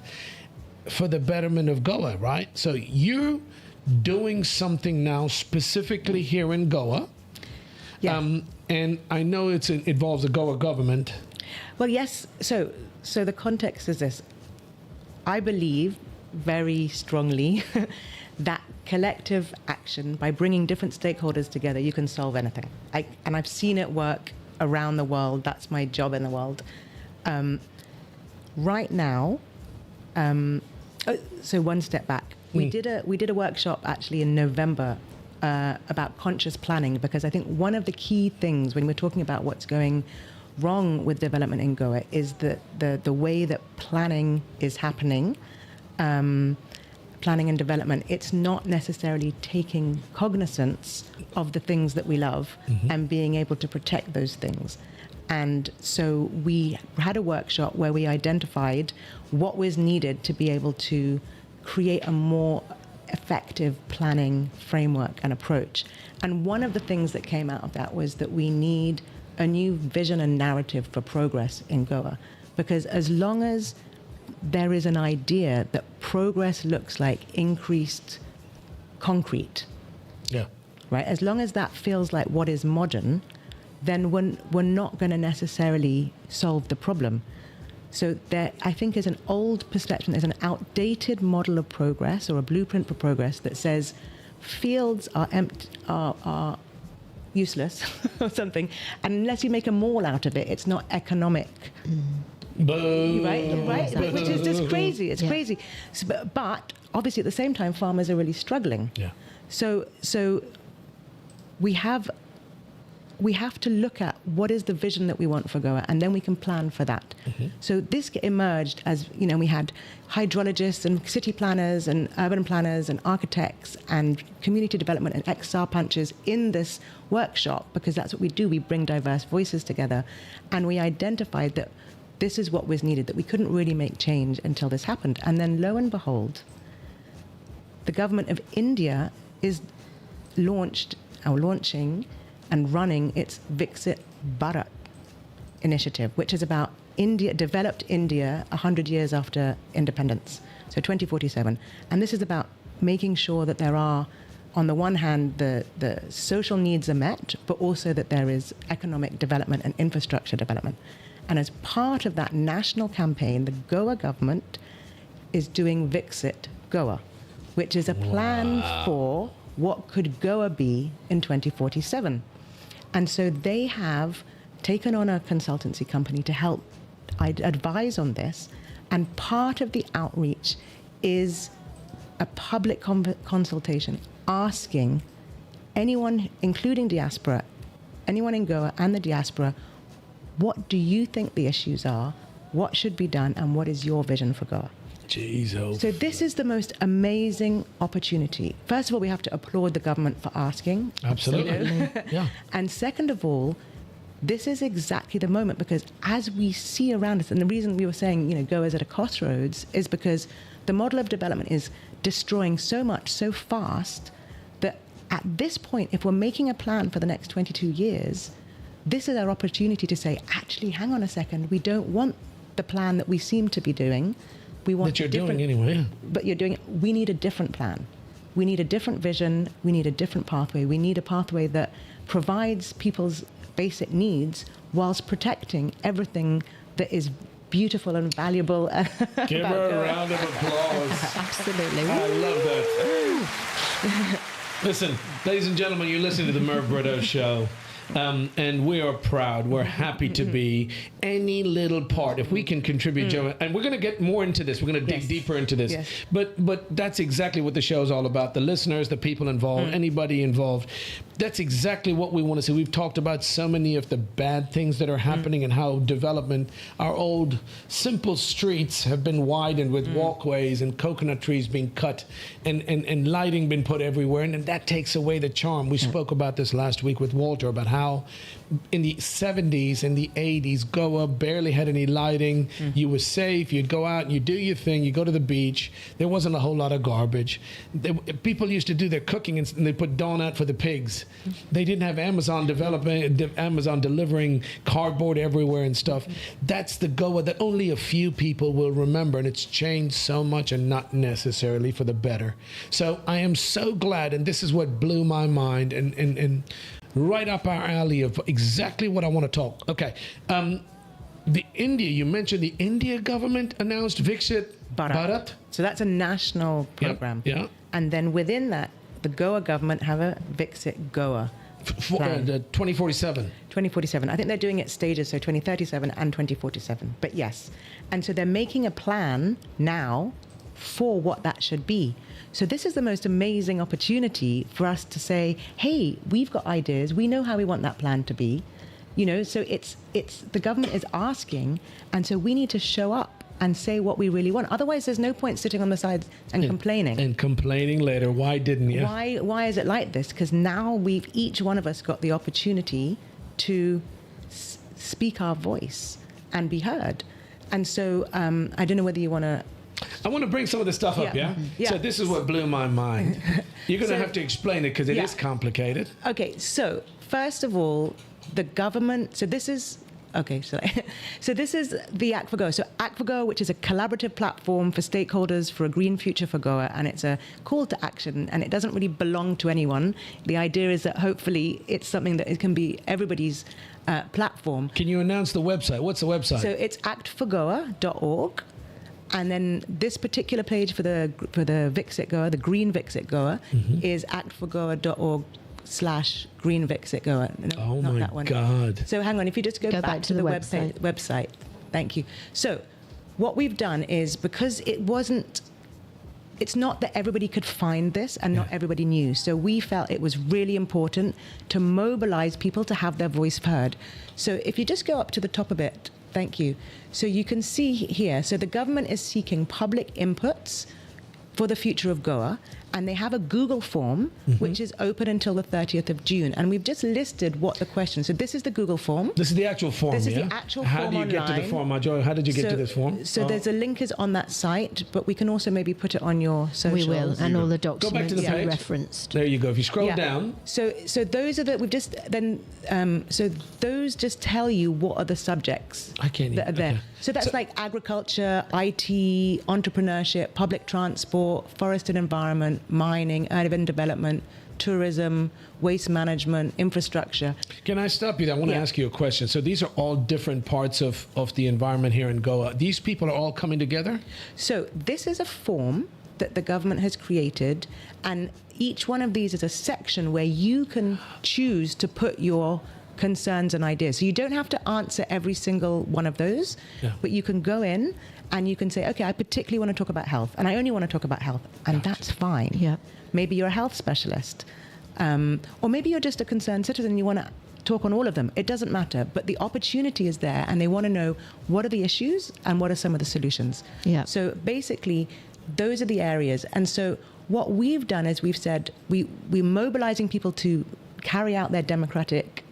for the betterment of Goa, right? So you're doing something now specifically here in Goa. Yeah. And I know it involves the Goa government. Well, yes. So the context is this. I believe very strongly that collective action, by bringing different stakeholders together, you can solve anything. And I've seen it work around the world. That's my job in the world. Right now, so one step back. We did a workshop actually in November about conscious planning, because I think one of the key things when we're talking about what's going wrong with development in Goa is the way that planning is happening, planning and development. It's not necessarily taking cognizance of the things that we love and being able to protect those things. And so we had a workshop where we identified what was needed to be able to create a more effective planning framework and approach. And one of the things that came out of that was that we need a new vision and narrative for progress in Goa. Because as long as there is an idea that progress looks like increased concrete, right? As long as that feels like what is modern, then we're not going to necessarily solve the problem. So there, I think, is an old perception, there's an outdated model of progress or a blueprint for progress that says fields are are useless or something, and unless you make a mall out of it, it's not economic. Boo. Right? Which is just crazy. It's crazy. So, but obviously, at the same time, farmers are really struggling. Yeah. So we have we have to look at what is the vision that we want for Goa, and then we can plan for that. So this emerged as, we had hydrologists and city planners and urban planners and architects and community development and ex-sarpanches in this workshop, because that's what we do. We bring diverse voices together, and we identified that this is what was needed, that we couldn't really make change until this happened. And then lo and behold, the government of India is launching and running its Vixit Bharat initiative, which is about developed India 100 years after independence, so 2047. And this is about making sure that there are, on the one hand, the social needs are met, but also that there is economic development and infrastructure development. And as part of that national campaign, the Goa government is doing Vixit Goa, which is a plan for what could Goa be in 2047. And so they have taken on a consultancy company to help advise on this. And part of the outreach is a public consultation asking anyone, including diaspora, anyone in Goa and the diaspora, what do you think the issues are? What should be done? And what is your vision for Goa? Jesus. So this is the most amazing opportunity. First of all, we have to applaud the government for asking. Absolutely. Yeah. And second of all, this is exactly the moment, because as we see around us, and the reason we were saying, Goa's at a crossroads, is because the model of development is destroying so much so fast that at this point, if we're making a plan for the next 22 years, this is our opportunity to say, actually, hang on a second, we don't want the plan that we seem to be doing. We want that you're doing anyway. Yeah. But you're doing it. We need a different plan. We need a different vision. We need a different pathway. We need a pathway that provides people's basic needs whilst protecting everything that is beautiful and valuable. Give her a round of applause. Absolutely. I love that. Listen, ladies and gentlemen, you're listening to the Merv Britto Show. And we are proud. We're happy to be any little part. If we can contribute, Joe, and we're going to get more into this. We're going to dig deeper into this. Yes. But that's exactly what the show is all about. The listeners, the people involved, anybody involved. That's exactly what we want to see. We've talked about so many of the bad things that are happening and how development, our old simple streets have been widened with walkways and coconut trees being cut and lighting been put everywhere. And that takes away the charm. We spoke about this last week with Walter about how in the 70s and the 80s, Goa barely had any lighting. You were safe. You'd go out and you do your thing. You go to the beach. There wasn't a whole lot of garbage. People used to do their cooking and they put dawn out for the pigs. They didn't have Amazon delivering cardboard everywhere and stuff. That's the Goa that only a few people will remember, and it's changed so much and not necessarily for the better. So I am so glad, and this is what blew my mind and right up our alley of exactly what I want to talk. Okay. You mentioned the India government announced Vixit Bharat. So that's a national program. Yeah. And then within that, the Goa government have a Vixit Goa. The 2047. 2047. I think they're doing it stages, so 2037 and 2047. But yes. And so they're making a plan now for what that should be. So this is the most amazing opportunity for us to say, hey, we've got ideas. We know how we want that plan to be. So it's the government is asking, and so we need to show up and say what we really want. Otherwise, there's no point sitting on the sides and complaining. And complaining later. Why didn't you? Why is it like this? Because now we've each one of us got the opportunity to speak our voice and be heard. And so I don't know whether you want to... I want to bring some of the stuff up, yeah? Yeah. So this is what blew my mind. You're going to have to explain it because it is complicated. Okay, so first of all, the government... So this is... Okay, so this is the Act for Goa. So Act for Goa, which is a collaborative platform for stakeholders for a green future for Goa, and it's a call to action, and it doesn't really belong to anyone. The idea is that hopefully it's something that it can be everybody's platform. Can you announce the website? What's the website? So it's actforgoa.org. And then this particular page for the Vixit Goa, the Green Vixit Goa, is actforgoa.org/Green Vixit Goa. No, oh not my that one. God. So hang on, if you just go back to the website. Thank you. So what we've done is, because it wasn't it's not that everybody could find this and not everybody knew. So we felt it was really important to mobilize people to have their voice heard. So if you just go up to the top a bit, thank you. So you can see here, so the government is seeking public inputs for the future of Goa, and they have a Google form which is open until the 30th of June. And we've just listed what the questions. So this is the Google form. This is the actual form, This is yeah? the actual How form do you get to the online. form, Joy? How did you get to this form? So there's a link is on that site, but we can also maybe put it on your We socials. will, and all the Go back to documents the are page. referenced. There you go. If you scroll Yeah. down, So those are the we've just then so those just tell you what are the subjects I can't that are even- there. okay. So that's like agriculture, IT, entrepreneurship, public transport, forest and environment, mining, urban development, tourism, waste management, infrastructure. can I stop you there? I want to Yeah. ask you a question. So these are all different parts of the environment here in Goa. These people are all coming together? So this is a form that the government has created, and each one of these is a section where you can choose to put your concerns and ideas. So you don't have to answer every single one of those, Yeah. but you can go in and you can say, okay, I particularly want to talk about health, and I only want to talk about health, and that's fine. Yeah. Maybe you're a health specialist, or maybe you're just a concerned citizen and you want to talk on all of them. It doesn't matter, but the opportunity is there, and they want to know what are the issues and what are some of the solutions. Yeah. So basically, those are the areas. And so what we've done is we've said we're mobilizing people to carry out their democratic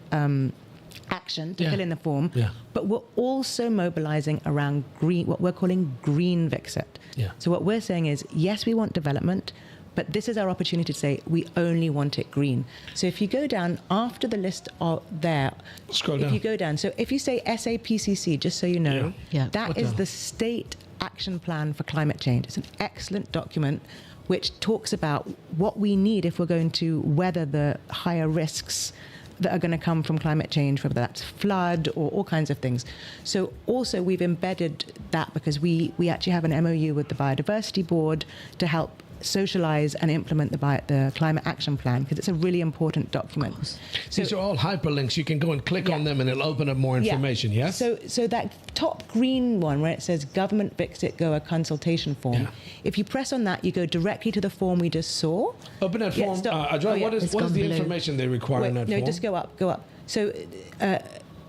action to Yeah. fill in the form, Yeah. but we're also mobilizing around green, what we're calling green Vixit. Yeah. So what we're saying is, yes, we want development, but this is our opportunity to say we only want it green. So if you go down after the list of there, Scroll if down. you go down, so if you say SAPCC, just so you know, Yeah. Yeah. that What is the- the State Action Plan for Climate Change. It's an excellent document which talks about what we need if we're going to weather the higher risks that are going to come from climate change, whether that's flood or all kinds of things. So also we've embedded that because we actually have an MOU with the Biodiversity Board to help socialize and implement the climate action plan, because it's a really important document. So, These are all hyperlinks. You can go and click on them and it'll open up more information, yes? So that top green one where it says Government Vixit Goa consultation form, Yeah. if you press on that, you go directly to the form we just saw. Open that Yeah, form. stop. Joy, Oh, yeah. what is It's the gone blue. information they require in that no, form? just go up. So,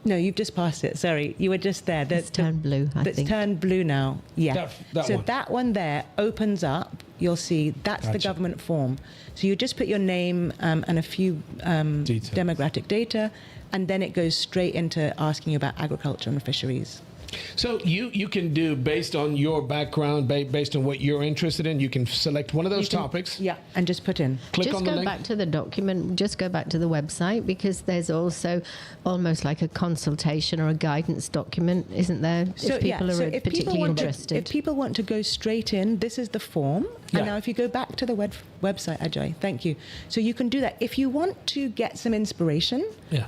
no, you've just passed it. Sorry, you were just there. It's turned blue, I It's think. turned blue now. Yeah. That so one. that one there opens up. You'll see that's the Gotcha. government form. So you just put your name and a few Details. demographic data, and then it goes straight into asking you about agriculture and fisheries. So you can do, based on your background, based on what you're interested in, you can select one of those You can- topics, Yeah, and just put in. click Just on the go link. back to the document, just go back to the website, because there's also almost like a consultation or a guidance document, isn't there? If people are particularly interested. if people want to go straight in, this is the form. Yeah. And now if you go back to the website, Ajay, thank you. So you can do that. If you want to get some inspiration, Yeah.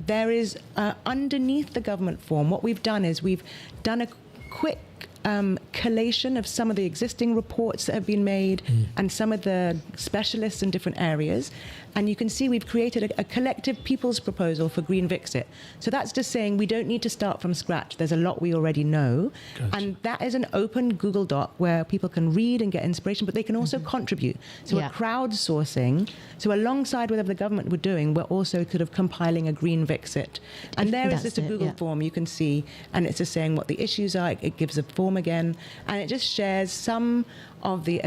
there is underneath the government form, what we've done is we've done a quick collation of some of the existing reports that have been made and some of the specialists in different areas. And you can see we've created a collective people's proposal for Green Vixit. So that's just saying we don't need to start from scratch. There's a lot we already know. Gotcha. And that is an open Google Doc where people can read and get inspiration, but they can also contribute. So Yeah. we're crowdsourcing. So alongside whatever the government were doing, we're also sort of compiling a Green Vixit. And there is That's just a it, Google yeah. form you can see, and it's just saying what the issues are. It gives a form again, and it just shares some of the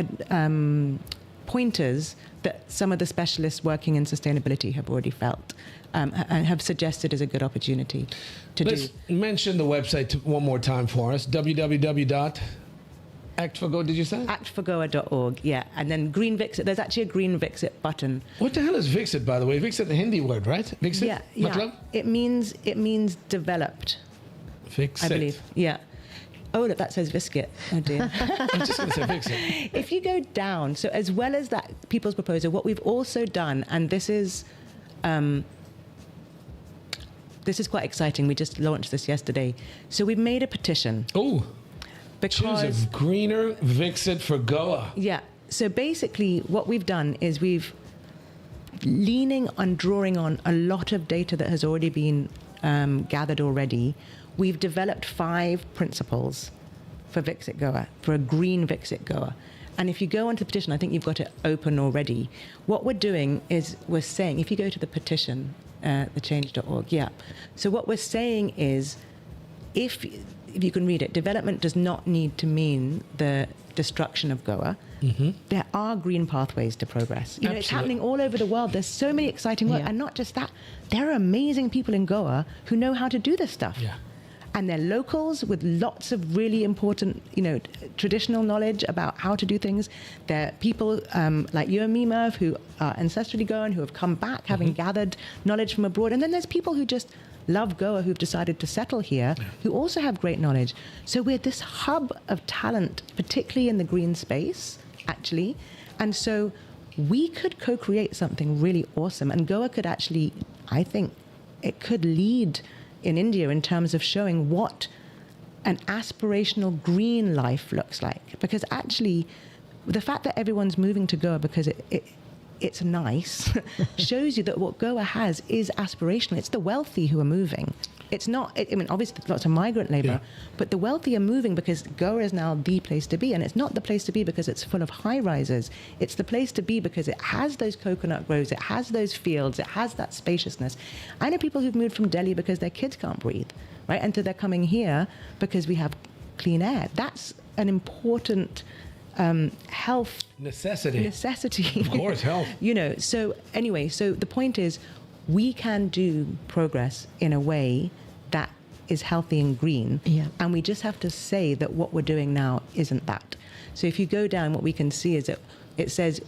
pointers that some of the specialists working in sustainability have already felt and have suggested as a good opportunity to Let's do. mention the website one more time for us. www.actforgo, did you say? Actforgoa.org, yeah. And then Green Vixit, there's actually a Green Vixit button. What the hell is Vixit, by the way? Vixit, the Hindi word, right? Vixit? Yeah, Matlab? It means developed, Vixit. I believe. Yeah. Oh, look, that says Viscit. Oh, dear. I'm just going to say Vixit. If you go down, so as well as that people's proposal, what we've also done, and this is quite exciting. We just launched this yesterday. So we've made a petition Oh, choose because a greener Vixit for Goa. yeah. So basically, what we've done is we've leaning on drawing on a lot of data that has already been gathered already. We've developed 5 principles for Vixit Goa, for a green Vixit Goa. And if you go onto the petition, I think you've got it open already. What we're doing is we're saying, if you go to the petition, thechange.org, yeah. So what we're saying is, if you can read it, development does not need to mean the destruction of Goa. Mm-hmm. There are green pathways to progress. You know, it's happening all over the world. There's so many exciting work. And not just that, there are amazing people in Goa who know how to do this stuff. Yeah. And they're locals with lots of really important, you know, traditional knowledge about how to do things. They're people like you and me, Merv, who are ancestrally Goan, who have come back having gathered knowledge from abroad. And then there's people who just love Goa, who've decided to settle here, who also have great knowledge. So we're this hub of talent, particularly in the green space, actually. And so we could co-create something really awesome. And Goa could actually, I think, it could lead in India in terms of showing what an aspirational green life looks like. Because actually, the fact that everyone's moving to Goa because it's nice shows you that what Goa has is aspirational. It's the wealthy who are moving. It's not, I mean, obviously lots of migrant labor, but the wealthy are moving because Goa is now the place to be. And it's not the place to be because it's full of high rises. It's the place to be because it has those coconut groves, it has those fields, it has that spaciousness. I know people who've moved from Delhi because their kids can't breathe, right? And so they're coming here because we have clean air. That's an important health necessity. Of course, health. You know, so anyway, so the point is, we can do progress in a way that is healthy and green. Yeah. And we just have to say that what we're doing now isn't that. So if you go down, what we can see is that it says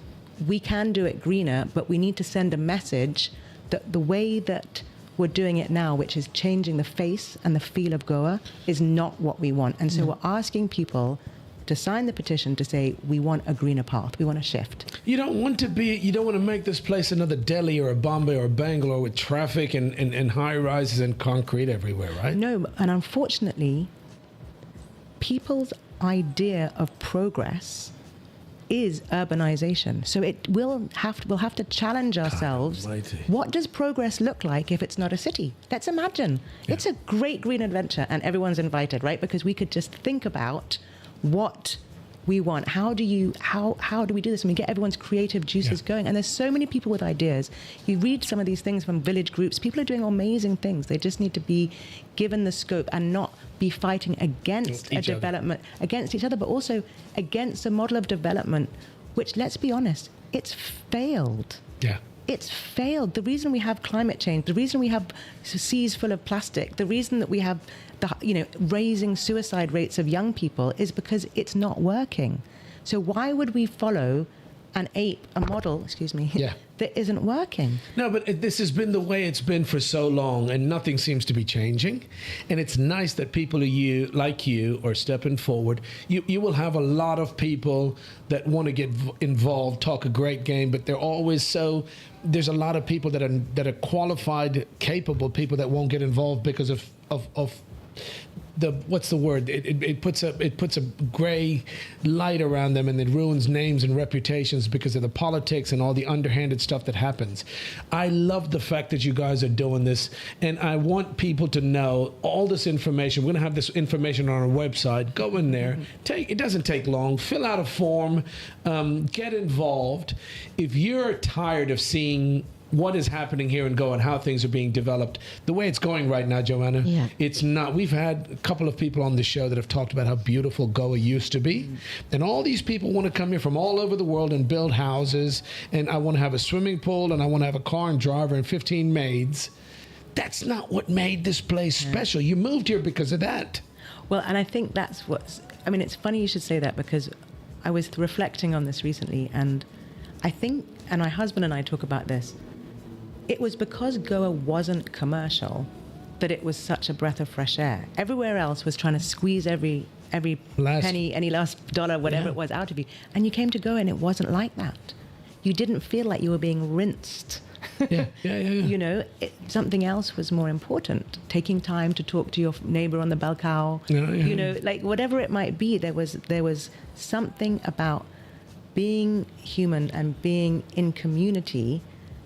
we can do it greener, but we need to send a message that the way that we're doing it now, which is changing the face and the feel of Goa, is not what we want. And so we're asking people to sign the petition to say we want a greener path, we want a shift. You don't want to make this place another Delhi or a Bombay or a Bangalore with traffic and high rises and concrete everywhere, right? No, and unfortunately, people's idea of progress is urbanization. So we'll have to challenge ourselves. What does progress look like if it's not a city? Let's imagine. Yeah. It's a great green adventure and everyone's invited, right? Because we could just think about what we want. How do we do this? And we get everyone's creative juices going. And there's so many people with ideas. You read some of these things from village groups. People are doing amazing things. They just need to be given the scope and not be fighting against development, against each other, but also against a model of development, which, let's be honest, it's failed. Yeah. It's failed. The reason we have climate change, the reason we have seas full of plastic, the reason that we have raising suicide rates of young people is because it's not working. So why would we follow and ape a model, that isn't working? No, but this has been the way it's been for so long, and nothing seems to be changing. And it's nice that people like you are stepping forward. You will have a lot of people that want to get involved, talk a great game, but they're always there's a lot of people that are qualified, capable people that won't get involved because of what's the word? It puts a gray light around them, and it ruins names and reputations because of the politics and all the underhanded stuff that happens. I love the fact that you guys are doing this, and I want people to know all this information. We're going to have this information on our website. Go in there. It doesn't take long. Fill out a form. Get involved. If you're tired of seeing what is happening here in Goa and how things are being developed, the way it's going right now, Joanna, it's not. We've had a couple of people on the show that have talked about how beautiful Goa used to be. And all these people want to come here from all over the world and build houses. And I want to have a swimming pool, and I want to have a car and driver and 15 maids. That's not what made this place special. You moved here because of that. Well, and I think that's it's funny you should say that, because I was reflecting on this recently, and I think, and my husband and I talk about this, it was because Goa wasn't commercial that it was such a breath of fresh air. Everywhere else was trying to squeeze every penny, any last dollar, whatever it was, out of you. And you came to Goa and it wasn't like that. You didn't feel like you were being rinsed. You know, something else was more important. Taking time to talk to your neighbor on the balcony. You know, like whatever it might be, there was something about being human and being in community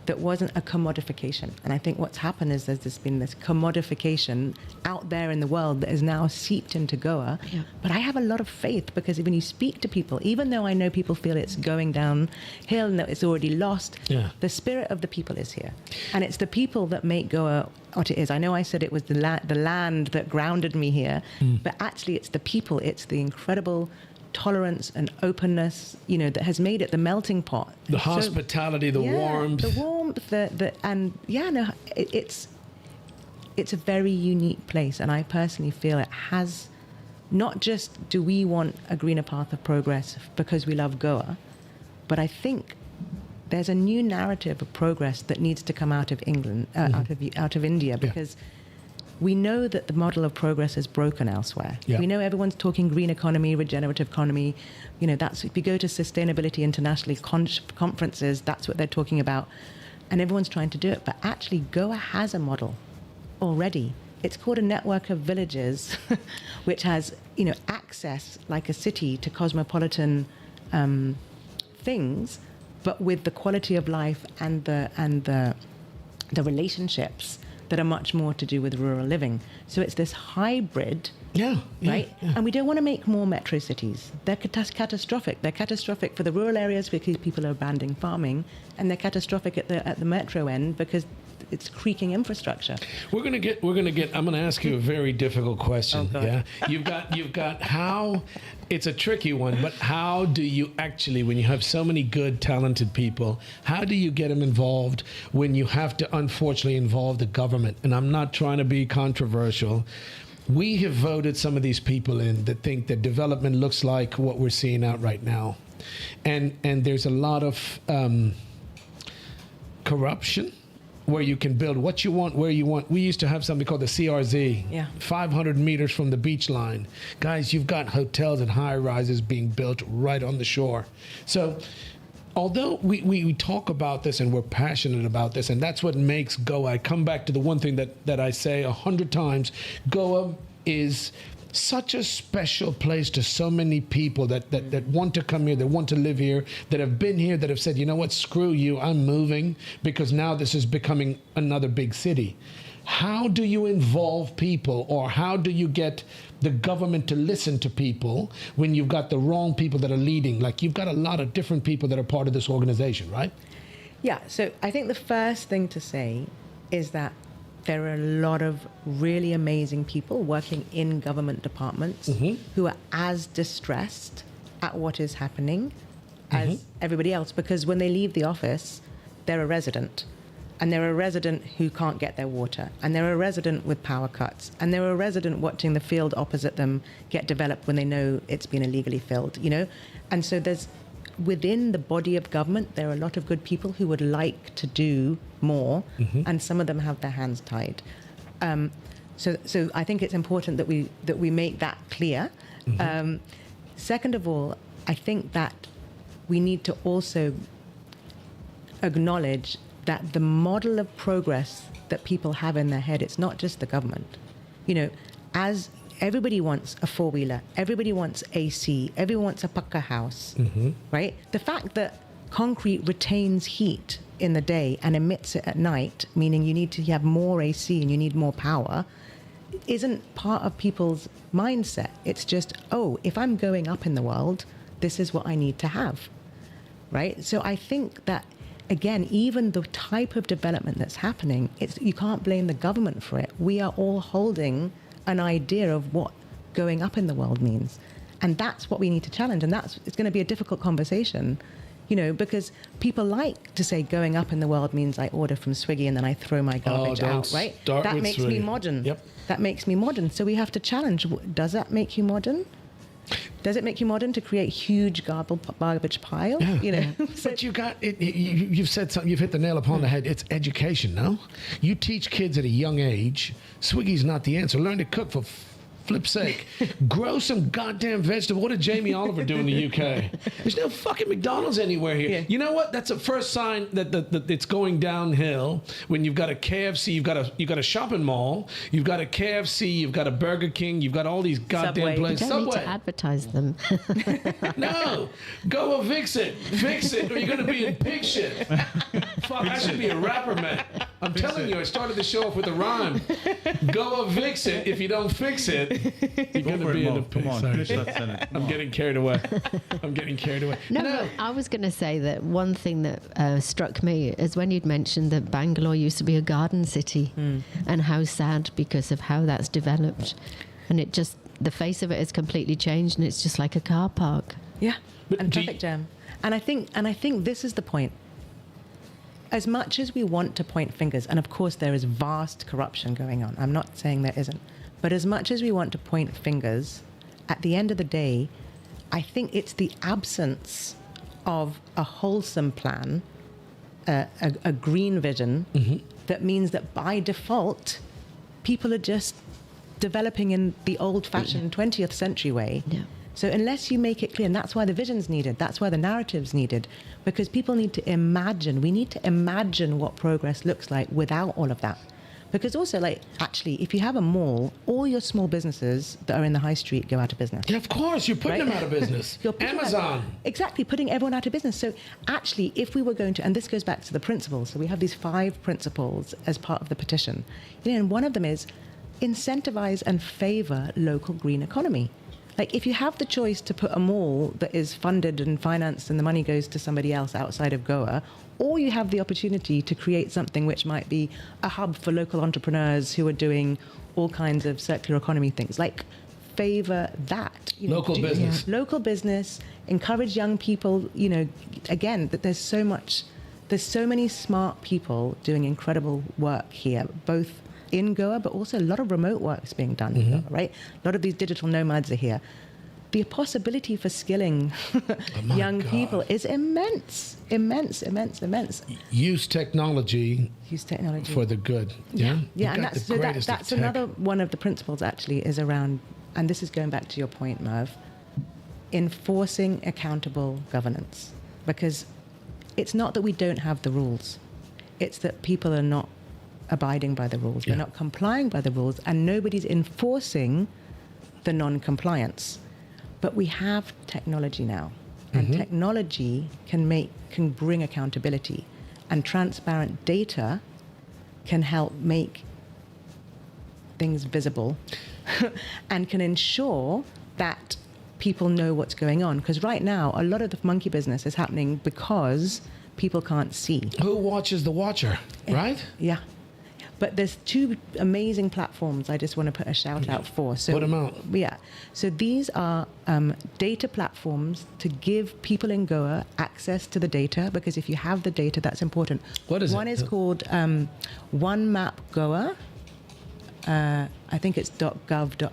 that wasn't a commodification. And I think what's happened is there's been this commodification out there in the world that is now seeped into Goa. Yeah. But I have a lot of faith, because when you speak to people, even though I know people feel it's going downhill and that it's already lost, the spirit of the people is here. And it's the people that make Goa what it is. I know I said it was the land that grounded me here, but actually it's the people, it's the incredible tolerance and openness, that has made it the melting pot. The hospitality, the warmth. The warmth, it's a very unique place, and I personally feel it has, not just do we want a greener path of progress because we love Goa, but I think there's a new narrative of progress that needs to come out of England, out of India, because we know that the model of progress is broken elsewhere. Yeah. We know everyone's talking green economy, regenerative economy. That's, if you go to Sustainability International conferences, that's what they're talking about. And everyone's trying to do it. But actually, Goa has a model already. It's called a network of villages, which has, access like a city to cosmopolitan things, but with the quality of life and the relationships that are much more to do with rural living. So it's this hybrid, right? Yeah. And we don't want to make more metro cities. They're catastrophic. They're catastrophic for the rural areas because people are abandoning farming, and they're catastrophic at the metro end because it's creaking infrastructure. I'm going to ask you a very difficult question. You've got how, it's a tricky one, but how do you actually, when you have so many good, talented people, how do you get them involved when you have to, unfortunately, involve the government? And I'm not trying to be controversial. We have voted some of these people in that think that development looks like what we're seeing out right now. And there's a lot of corruption, where you can build what you want, where you want. We used to have something called the CRZ, 500 meters from the beach line. Guys, you've got hotels and high-rises being built right on the shore. So although we talk about this and we're passionate about this, and that's what makes Goa, I come back to the one thing that I say 100 times, Goa is such a special place to so many people that want to come here, that want to live here, that have been here, that have said, you know what, screw you, I'm moving, because now this is becoming another big city. How do you involve people, or how do you get the government to listen to people when you've got the wrong people that are leading? Like, you've got a lot of different people that are part of this organization, right? Yeah, so I think the first thing to say is that there are a lot of really amazing people working in government departments who are as distressed at what is happening as everybody else, because when they leave the office, they're a resident. And they're a resident who can't get their water. And they're a resident with power cuts. And they're a resident watching the field opposite them get developed when they know it's been illegally filled, And so there's, within the body of government, there are a lot of good people who would like to do more, and some of them have their hands tied. So I think it's important that we make that clear. Second of all, I think that we need to also acknowledge that the model of progress that people have in their head, it's not just the government. As everybody wants a four-wheeler, everybody wants AC, everyone wants a pakka house, right? The fact that concrete retains heat in the day and emits it at night, meaning you need to have more AC and you need more power, isn't part of people's mindset. It's just, if I'm going up in the world, this is what I need to have, right? So I think that, again, even the type of development that's happening, you can't blame the government for it. We are all holding an idea of what going up in the world means. And that's what we need to challenge. And it's going to be a difficult conversation, because people like to say going up in the world means I order from Swiggy and then I throw my garbage out, right? That makes me modern. Yep. That makes me modern. So we have to challenge, does that make you modern? Does it make you modern to create huge garbage pile? But you got it. You've said something. You've hit the nail upon the head. It's education. No, you teach kids at a young age. Swiggy's not the answer. Learn to cook for flip's sake, grow some goddamn vegetable. What did Jamie Oliver do in the UK? There's no fucking McDonald's anywhere here. Yeah. You know what? That's a first sign that it's going downhill. When you've got a KFC, you've got a shopping mall, you've got a KFC, you've got a Burger King, you've got all these goddamn Subway. places. You don't need Subway. to advertise them. No, go a Vixit. Vixit, or you're going to be in pig shit. Fuck, I should be a rapper, man. I'm telling you, I started the show off with a rhyme. Go a Vixit. If you don't fix it, you're going to be in a pig. Come on, Sorry. finish that sentence. I'm getting carried away. No, but I was going to say that one thing that struck me is when you'd mentioned that Bangalore used to be a garden city and how sad because of how that's developed. And it just, the face of it has completely changed and it's just like a car park. Yeah, But and do traffic jam. And I think this is the point. As much as we want to point fingers, and of course there is vast corruption going on, I'm not saying there isn't, but as much as we want to point fingers, at the end of the day, I think it's the absence of a wholesome plan, a green vision, that means that by default, people are just developing in the old-fashioned 20th century way. Yeah. So unless you make it clear, and that's why the vision's needed, that's why the narrative's needed, because people need to imagine, we need to imagine what progress looks like without all of that. Because also, like, actually, if you have a mall, all your small businesses that are in the high street go out of business. Yeah, of course, you're putting Right? them out of business. You're putting Amazon. Exactly, putting everyone out of business. So actually, if we were going to, and this goes back to the principles, so we have these 5 principles as part of the petition, and one of them is incentivize and favor local green economy. Like, if you have the choice to put a mall that is funded and financed and the money goes to somebody else outside of Goa, or you have the opportunity to create something which might be a hub for local entrepreneurs who are doing all kinds of circular economy things, like, favor that. Local business. Local business, encourage young people, again, that there's so many smart people doing incredible work here, both in Goa, but also a lot of remote work is being done in Goa, right? A lot of these digital nomads are here. The possibility for skilling young people is immense. Use technology for the good. Yeah, Yeah, and that's another one of the principles actually is around, and this is going back to your point, Merv, enforcing accountable governance. Because it's not that we don't have the rules, it's that people are not abiding by the rules. They're not complying by the rules, and nobody's enforcing the non-compliance. But we have technology now, and technology can bring accountability, and transparent data can help make things visible and can ensure that people know what's going on. Because right now, a lot of the monkey business is happening because people can't see. Who watches the watcher, right? Yeah. But there's 2 amazing platforms I just want to put a shout out for. So, put them out. Yeah. So these are data platforms to give people in Goa access to the data, because if you have the data, that's important. What is it? One is called One Map Goa. I think it's .gov.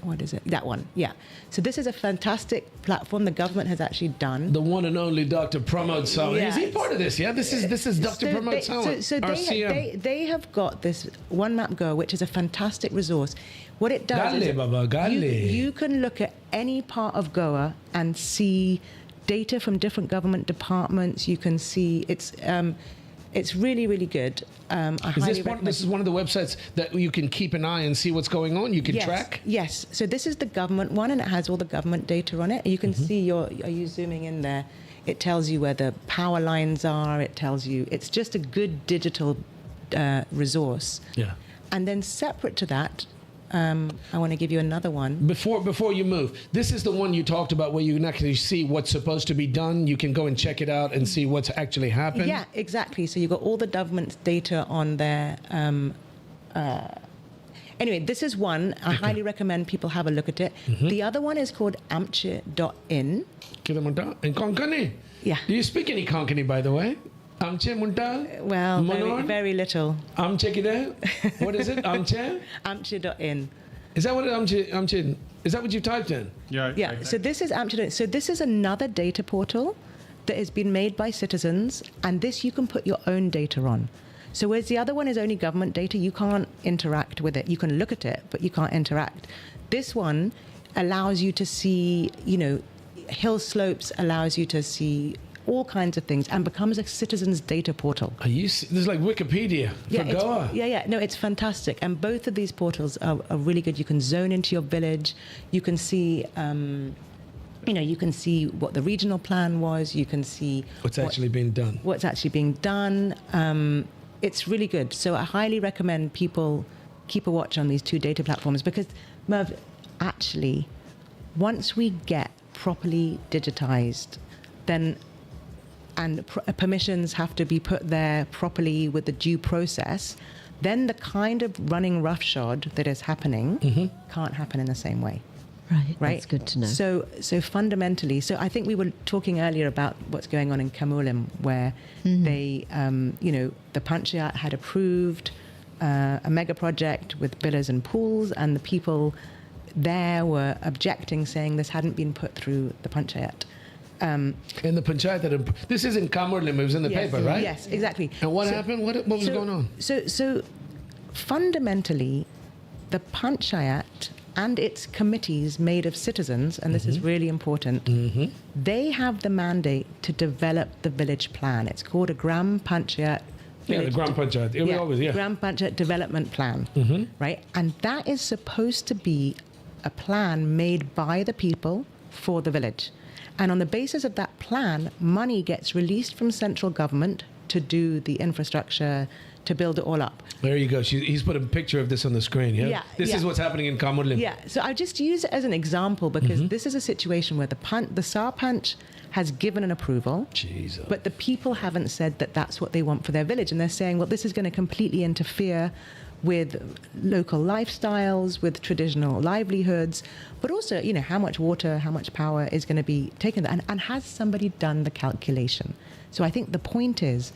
What is it? That one, yeah. So this is a fantastic platform the government has actually done. The one and only Dr. Pramod Sawant. Yeah. Is he part of this? Yeah, this is Dr. Pramod Sawant, So our CM. they have got this One Map Go, which is a fantastic resource. What it does is Baba, you can look at any part of Goa and see data from different government departments. You can see it's really, really good. This is one of the websites that you can keep an eye and see what's going on? You can track? Yes. So this is the government one, and it has all the government data on it. You can see are you zooming in there? It tells you where the power lines are. It tells you, it's just a good digital resource. Yeah. And then separate to that, I want to give you another one. Before you move, this is the one you talked about where you can actually see what's supposed to be done. You can go and check it out and see what's actually happened. Yeah, exactly. So you've got all the government's data on there. Anyway, this is one. I highly recommend people have a look at it. The other one is called amche.in. In Konkani? Yeah. Do you speak any Konkani, by the way? Amche Muntal? Well, very little. Amche Kida? What is it? Amche? Amche.in. Is that what Amche? Is that what you typed in? Yeah. Exactly. So this is Amche.in. So this is another data portal that has been made by citizens, and this you can put your own data on. So whereas the other one is only government data, you can't interact with it. You can look at it, but you can't interact. This one allows you to see, hill slopes, allows you to see all kinds of things, and becomes a citizens data portal. This is like Wikipedia for Goa. No, it's fantastic. And both of these portals are really good. You can zone into your village. You can see, you can see what the regional plan was. You can see what's actually being done. What's actually being done. It's really good. So I highly recommend people keep a watch on these two data platforms, because, Merv, actually, once we get properly digitized, then permissions have to be put there properly with the due process, then the kind of running roughshod that is happening can't happen in the same way. Right, that's good to know. So fundamentally, I think we were talking earlier about what's going on in Kamulim, where they, the Panchayat had approved a mega project with villas and pools, and the people there were objecting, saying this hadn't been put through the Panchayat. In the Panchayat, this is in Kamulim, it was in the paper, right? Yes, exactly. And what happened? What was going on? So fundamentally, the Panchayat and its committees made of citizens, and this is really important, they have the mandate to develop the village plan. It's called a Gram Panchayat. The Gram Panchayat. Gram Panchayat Development Plan, right? And that is supposed to be a plan made by the people for the village. And on the basis of that plan, money gets released from central government to do the infrastructure, to build it all up. There you go. He's put a picture of this on the screen. Yeah. This is what's happening in Kamulim. Yeah. So I just use it as an example, because this is a situation where the Sarpanch has given an approval, but the people haven't said that that's what they want for their village. And they're saying, well, this is going to completely interfere with local lifestyles, with traditional livelihoods, but also, how much water, how much power is going to be taken, and has somebody done the calculation? So I think the point is,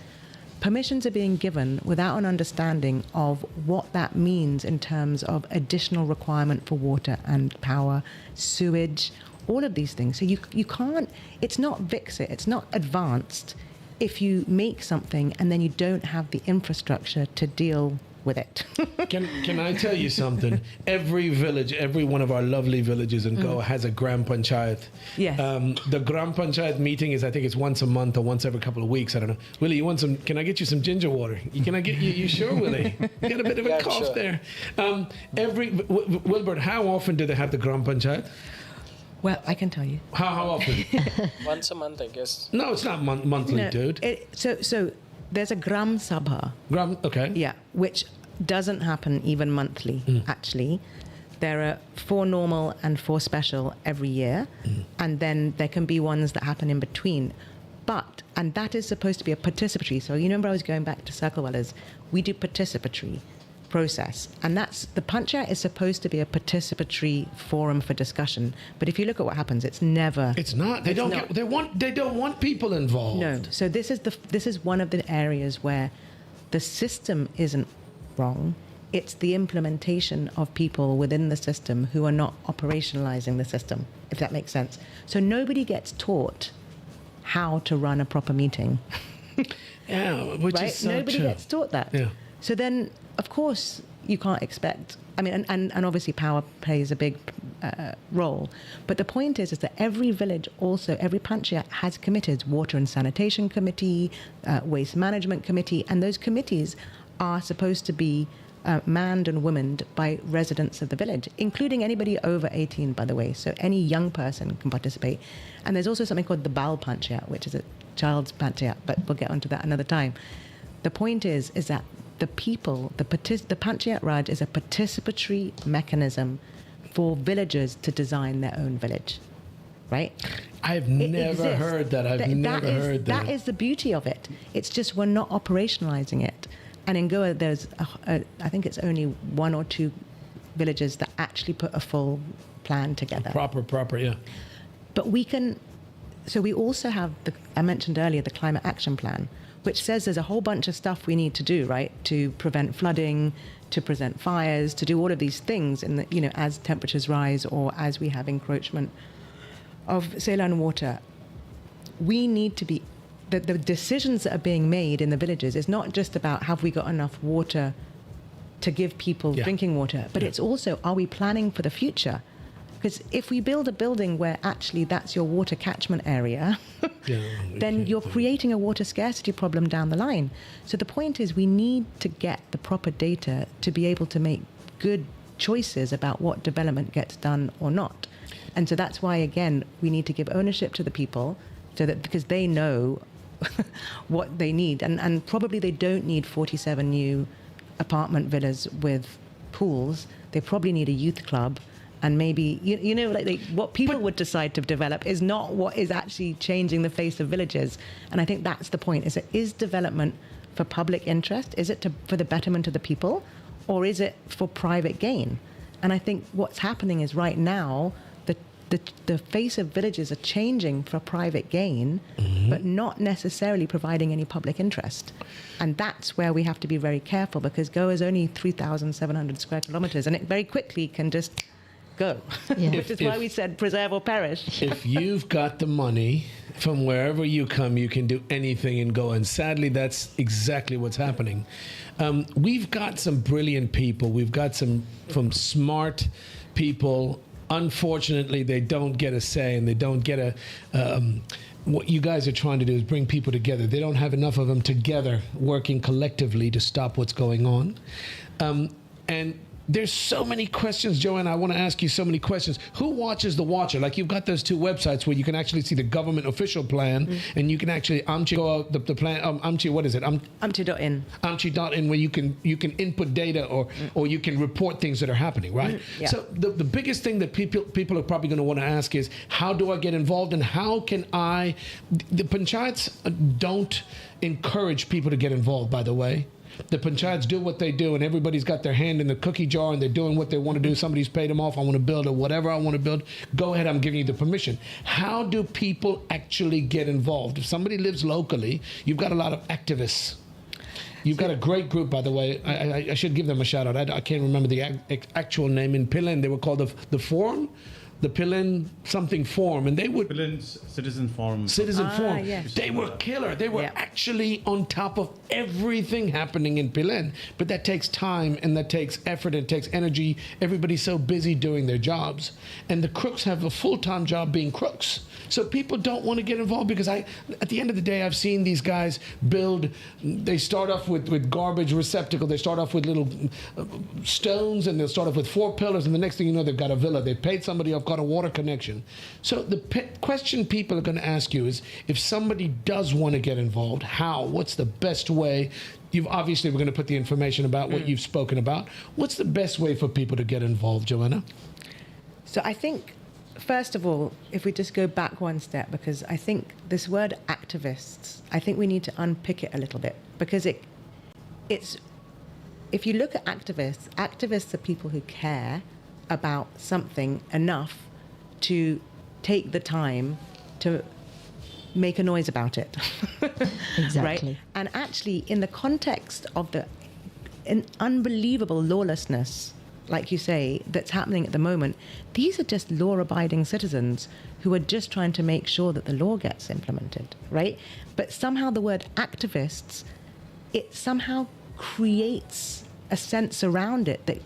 permissions are being given without an understanding of what that means in terms of additional requirement for water and power, sewage, all of these things. So you can't, it's not Vixit, it's not advanced if you make something and then you don't have the infrastructure to deal with it. Can I tell you something? Every village, every one of our lovely villages in Goa has a Gram Panchayat. Yes. The Gram Panchayat meeting is, I think it's once a month or once every couple of weeks. I don't know. Willie, you want some? Can I get you some ginger water? Can I get you? You sure, Willie? You got a bit of a cough there. Wilbert, how often do they have the Gram Panchayat? Well, I can tell you. How often? Once a month, I guess. No, it's not monthly, dude. So there's a Gram Sabha. Okay. Yeah, which doesn't happen even monthly, actually. There are 4 normal and 4 special every year, and then there can be ones that happen in between. And that is supposed to be a participatory. So you remember I was going back to Circle Wellers. We do participatory process, and the Panchayat is supposed to be a participatory forum for discussion. But if you look at what happens, it's never. It's not. They don't want people involved. No. So this is one of the areas where the system isn't wrong. It's the implementation of people within the system who are not operationalizing the system, if that makes sense. So nobody gets taught how to run a proper meeting. Yeah, which right? is so Nobody true. gets taught that. Yeah. So then, of course, you can't expect. I mean, and obviously power plays a big role. But the point is that every village, also every Panchayat has committees: water and sanitation committee, waste management committee, and those committees are supposed to be manned and womaned by residents of the village, including anybody over 18, by the way. So any young person can participate. And there's also something called the Bal Panchayat, which is a child's Panchayat, but we'll get onto that another time. The point is that the people, the Panchayat Raj is a participatory mechanism for villagers to design their own village, right? I've never heard that. I've never heard that. That is the beauty of it. It's just we're not operationalizing it. And in Goa, there's, I think it's only 1 or 2 villages that actually put a full plan together. Proper, yeah. But we also have, I mentioned earlier, the Climate Action Plan, which says there's a whole bunch of stuff we need to do, right, to prevent flooding, to prevent fires, to do all of these things, as temperatures rise or as we have encroachment of saline water. We need to be the decisions that are being made in the villages is not just about have we got enough water to give people drinking water, but it's also, are we planning for the future? Because if we build a building where actually that's your water catchment area, then you're creating a water scarcity problem down the line. So the point is we need to get the proper data to be able to make good choices about what development gets done or not. And so that's why, again, we need to give ownership to the people, so that because they know what they need. And probably they don't need 47 new apartment villas with pools. They probably need a youth club. And maybe, you know, like what people would decide to develop is not what is actually changing the face of villages. And I think that's the point, is development for public interest? Is it for the betterment of the people? Or is it for private gain? And I think what's happening is right now, the face of villages are changing for private gain, but not necessarily providing any public interest. And that's where we have to be very careful, because Goa is only 3,700 square kilometers, and it very quickly can just go, which is why we said preserve or perish. If you've got the money from wherever you come, you can do anything in Goa. And sadly, that's exactly what's happening. We've got some brilliant people. We've got some smart people. Unfortunately, they don't get a say, and they don't get what you guys are trying to do is bring people together. They don't have enough of them together working collectively to stop what's going on. And there's so many questions, Joanna. I want to ask you so many questions. Who watches the Watcher? Like, you've got those two websites where you can actually see the government official plan, and you can actually the plan. What is it? Amchi.in. Amchi.in, where you can input data or you can report things that are happening, right? Yeah. So the biggest thing that people are probably going to want to ask is, how do I get involved, and how can I? The panchayats don't encourage people to get involved, by the way. The panchayats do what they do, and everybody's got their hand in the cookie jar, and they're doing what they want to do. Somebody's paid them off. I want to build or whatever I want to build. Go ahead, I'm giving you the permission. How do people actually get involved? If somebody lives locally, you've got a lot of activists. You've got a great group, by the way. I should give them a shout out. I can't remember the actual name. In Pilen, they were called the Forum. The Pilen something forum, and they would Pilen Citizen Forum. Forum. Yes. They were killer. They were actually on top of everything happening in Pilen. But that takes time, and that takes effort, and it takes energy. Everybody's so busy doing their jobs, and the crooks have a full-time job being crooks. So people don't want to get involved, because at the end of the day, I've seen these guys build. They start off with garbage receptacle. They start off with little stones, and they'll start off with 4 pillars, and the next thing you know, they've got a villa. They paid somebody off, got a water connection. So the question people are going to ask you is, if somebody does want to get involved, how? What's the best way? We're going to put the information about what you've spoken about. What's the best way for people to get involved, Joanna? So I think, first of all, if we just go back one step, because I think this word activists, I think we need to unpick it a little bit, because it's if you look at activists are people who care about something enough to take the time to make a noise about it. Exactly. Right? And actually, in the context of an unbelievable lawlessness, like you say, that's happening at the moment, these are just law-abiding citizens who are just trying to make sure that the law gets implemented, right? But somehow the word activists, it somehow creates a sense around it that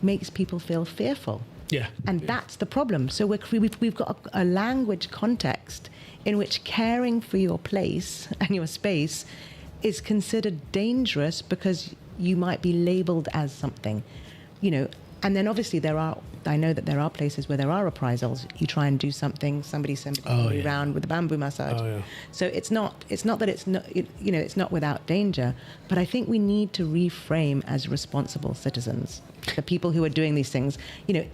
makes people feel fearful. Yeah. And that's the problem. So we've got a language context in which caring for your place and your space is considered dangerous because you might be labeled as something, you know. And then obviously I know that there are places where there are reprisals. You try and do something, somebody sends somebody around with a bamboo massage. Oh, yeah. So it's not that it's not, you know, it's not without danger, but I think we need to reframe as responsible citizens, the people who are doing these things. You know,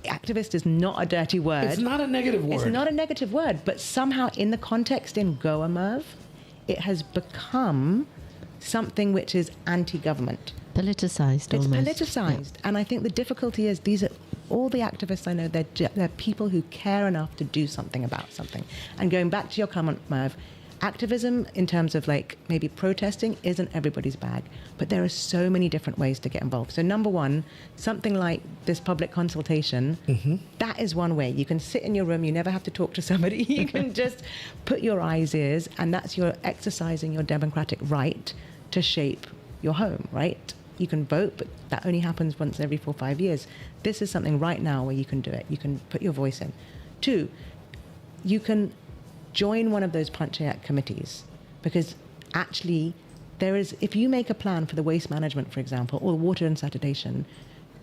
activist is not a dirty word. It's not a negative word. It's not a negative word, but somehow in the context in Goa, Merv, it has become something which is anti-government. Politicized It's almost. politicized. Yeah. And I think the difficulty is these are all the activists I know, they're people who care enough to do something about something. And going back to your comment, Merv, activism in terms of like maybe protesting isn't everybody's bag, but there are so many different ways to get involved. So number one, something like this public consultation, that is one way. You can sit in your room, you never have to talk to somebody, you can just put your eyes, ears, and that's your exercising your democratic right to shape your home, right? You can vote, but that only happens once every 4 or 5 years. This is something right now where you can do it. You can put your voice in. 2, you can join one of those panchayat committees, because actually there is, if you make a plan for the waste management, for example, or water and sanitation,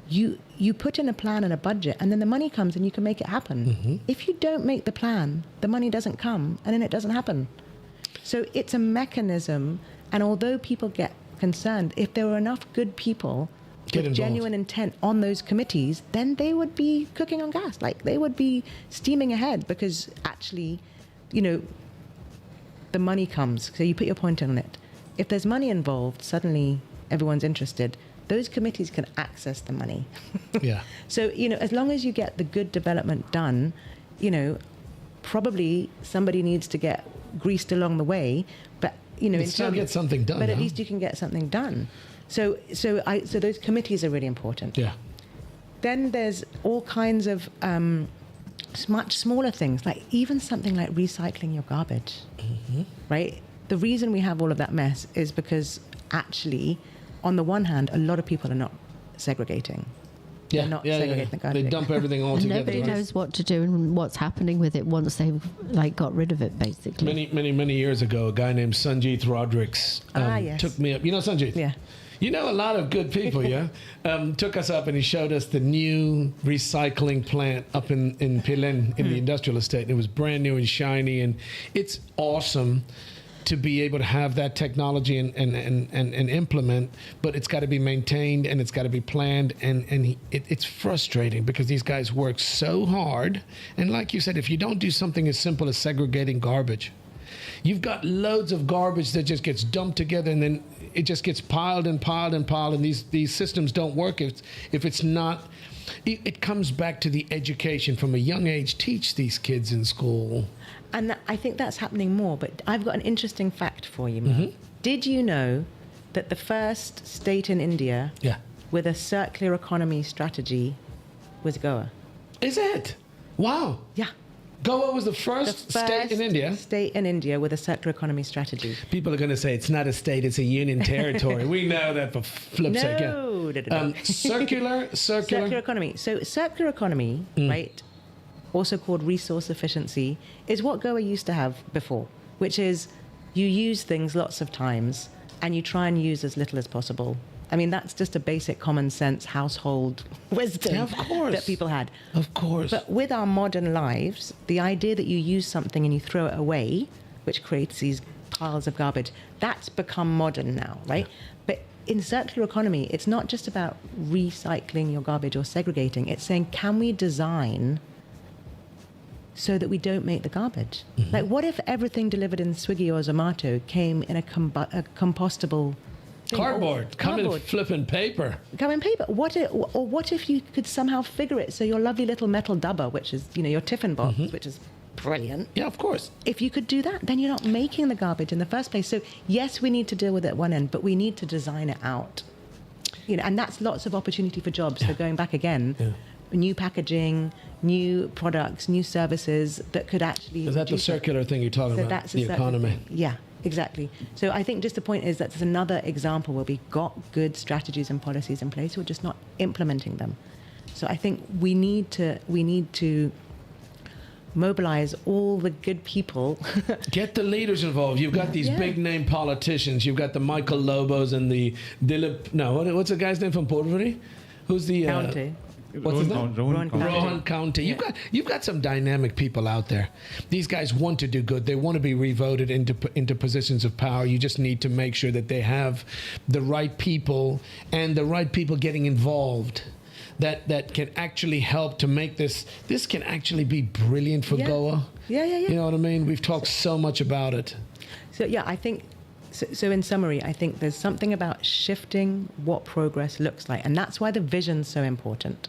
you put in a plan and a budget, and then the money comes and you can make it happen. If you don't make the plan, the money doesn't come, and then it doesn't happen. So it's a mechanism, and although people get concerned, if there were enough good people with genuine intent on those committees, then they would be cooking on gas. Like, they would be steaming ahead, because actually, you know, the money comes. So you put your point on it. If there's money involved, suddenly everyone's interested. Those committees can access the money. Yeah. So, you know, as long as you get the good development done, you know, probably somebody needs to get greased along the way, but, you know, still get something done. But at least you can get something done. So those committees are really important. Yeah. Then there's all kinds of much smaller things, like even something like recycling your garbage, right? The reason we have all of that mess is because actually, on the one hand, a lot of people are not segregating. They're not segregating the garbage. They dump everything all And together. nobody knows what to do and what's happening with it once they've like got rid of it, basically. Many years ago, a guy named Sanjeet Rodricks yes. took me up. You know Sanjeet? Yeah. You know a lot of good people, yeah? Took us up and he showed us the new recycling plant up in Pilen in the industrial estate. And it was brand new and shiny, and it's awesome to be able to have that technology and implement, but it's got to be maintained and it's got to be planned, and it's frustrating because these guys work so hard. And like you said, if you don't do something as simple as segregating garbage, you've got loads of garbage that just gets dumped together, and then it just gets piled and piled and piled, and these systems don't work if it's not. It comes back to the education from a young age. Teach these kids in school. And I think that's happening more. But I've got an interesting fact for you, Merv. Did you know that the first state in India with a circular economy strategy was Goa? Is it? Wow. Yeah. Goa was the first state in India? State in India with a circular economy strategy. People are going to say it's not a state, it's a union territory. We know that, for flip's sake. No. Circular economy. So circular economy, right, also called resource efficiency, is what Goa used to have before, which is you use things lots of times and you try and use as little as possible. I mean, that's just a basic common sense household wisdom that people had. Of course. But with our modern lives, the idea that you use something and you throw it away, which creates these piles of garbage, that's become modern now, right? Yeah. But in circular economy, it's not just about recycling your garbage or segregating. It's saying, can we design so that we don't make the garbage? Like, what if everything delivered in Swiggy or Zomato came in a compostable thing? Cardboard. Come in flipping paper. Come in paper. What if you could somehow figure it so your lovely little metal dubber, which is, you know, your tiffin box, which is brilliant. Yeah, of course. If you could do that, then you're not making the garbage in the first place. So yes, we need to deal with it at one end, but we need to design it out. You know, and that's lots of opportunity for jobs. So going back again, new packaging, new products, new services that could actually... Is that the circular thing you're talking about? That's the economy. Yeah, exactly. So I think just the point is that there's another example where we've got good strategies and policies in place, we're just not implementing them. So I think we need to mobilize all the good people. Get the leaders involved. You've got these big name politicians. You've got the Michael Lobos and the Dilip... No, what's the guy's name from Porvory? Who's the... County. What's his name? Rohan County. You've got some dynamic people out there. These guys want to do good. They want to be revoted into positions of power. You just need to make sure that they have the right people and the right people getting involved. That can actually help to make this can actually be brilliant for Goa. Yeah. You know what I mean? We've talked so much about it. So I think, so in summary, I think there's something about shifting what progress looks like. And that's why the vision's so important,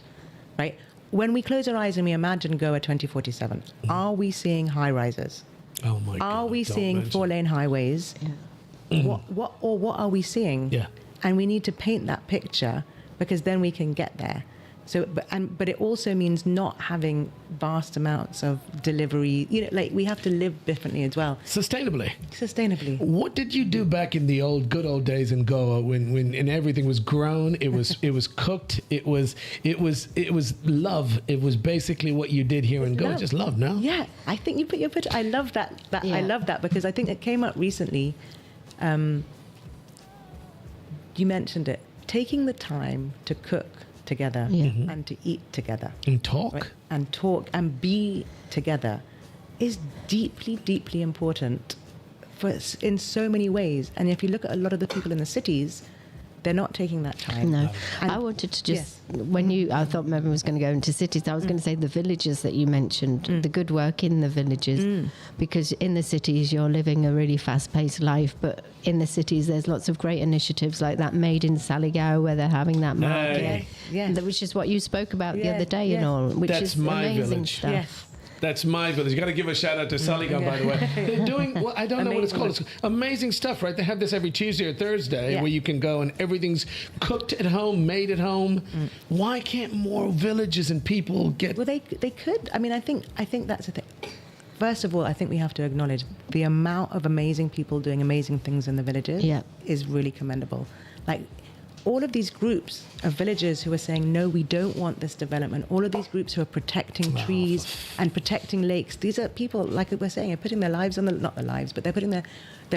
right? When we close our eyes and we imagine Goa 2047, are we seeing high rises? Oh my God! Are we don't seeing mention. 4-lane highways? What are we seeing? Yeah. And we need to paint that picture, because then we can get there. So, but it also means not having vast amounts of delivery. Like we have to live differently as well. Sustainably. What did you do back in the good old days in Goa when everything was grown? It was cooked. It was love. It was basically what you did here in Goa. Love. Just love, no? Yeah, I think you put your picture. I love that. Yeah. I love that, because I think it came up recently. You mentioned it. Taking the time to cook together and to eat together. And talk. Right? And talk and be together is deeply, deeply important in so many ways. And if you look at a lot of the people in the cities, they're not taking that time. No, And I wanted to just, I thought Mervyn was going to go into cities, I was going to say the villages that you mentioned, the good work in the villages, because in the cities you're living a really fast-paced life, but in the cities there's lots of great initiatives like that Made in Saligao, where they're having that market, which is what you spoke about the other day and all, which That's is my amazing village. stuff. Yes. That's my village. You got to give a shout out to Saligan, by the way. They're doing, well, I don't know what it's called. It's amazing stuff, right? They have this every Tuesday or Thursday where you can go and everything's cooked at home, made at home. Why can't more villages and people get... Well, they could. I mean, I think that's the thing. First of all, I think we have to acknowledge the amount of amazing people doing amazing things in the villages is really commendable. Like, all of these groups of villagers who are saying, no, we don't want this development. All of these groups who are protecting trees and protecting lakes. These are people, like we're saying, are putting their lives on not their lives, but they're putting their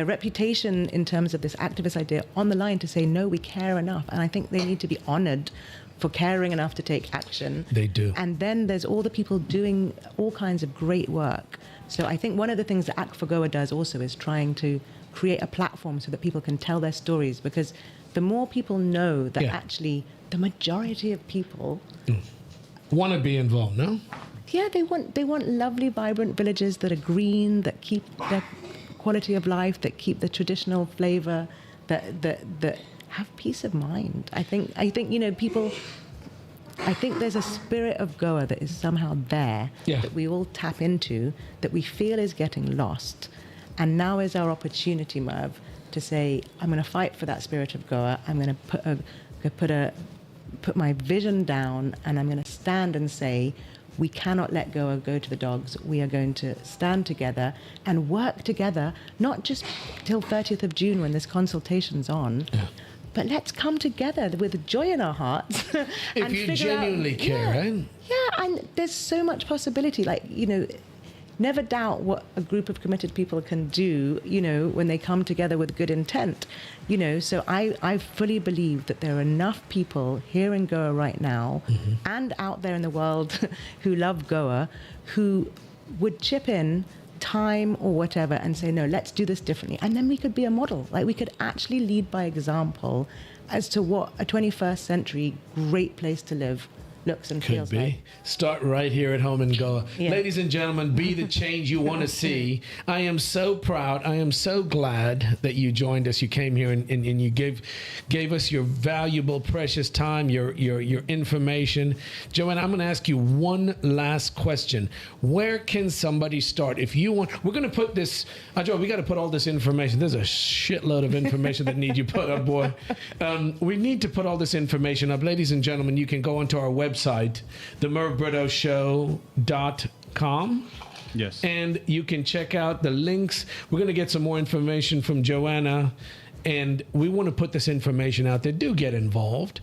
reputation in terms of this activist idea on the line to say, no, we care enough. And I think they need to be honored for caring enough to take action. They do. And then there's all the people doing all kinds of great work. So I think one of the things that ACT for Goa does also is trying to create a platform so that people can tell their stories, because the more people know that actually the majority of people want to be involved, no? Yeah, they want lovely, vibrant villages that are green, that keep their quality of life, that keep the traditional flavor, that have peace of mind. I think people. I think there's a spirit of Goa that is somehow there that we all tap into, that we feel is getting lost, and now is our opportunity, Merv, to say, I'm going to fight for that spirit of Goa. I'm going to put my vision down, and I'm going to stand and say, we cannot let Goa go to the dogs. We are going to stand together and work together, not just till 30th of June when this consultation's on, but let's come together with joy in our hearts. If you genuinely care, right? Yeah, and there's so much possibility. Like, never doubt what a group of committed people can do, when they come together with good intent. So I fully believe that there are enough people here in Goa right now and out there in the world who love Goa, who would chip in time or whatever and say, no, let's do this differently. And then we could be a model. Like, we could actually lead by example as to what a 21st century great place to live looks and feels like. Start right here at home in Goa. Ladies and gentlemen, be the change you want to see. I am so proud. I am so glad that you joined us. You came here and you gave us your valuable, precious time, your information. Joanna, I'm going to ask you one last question. Where can somebody start? If you want, we're going to put this, Joe, we got to put all this information. There's a shitload of information that needs you put up, boy. We need to put all this information up. Ladies and gentlemen, you can go onto our website, the mervbrittoshow.com. Yes. And you can check out the links. We're going to get some more information from Joanna, and we want to put this information out there. Do get involved.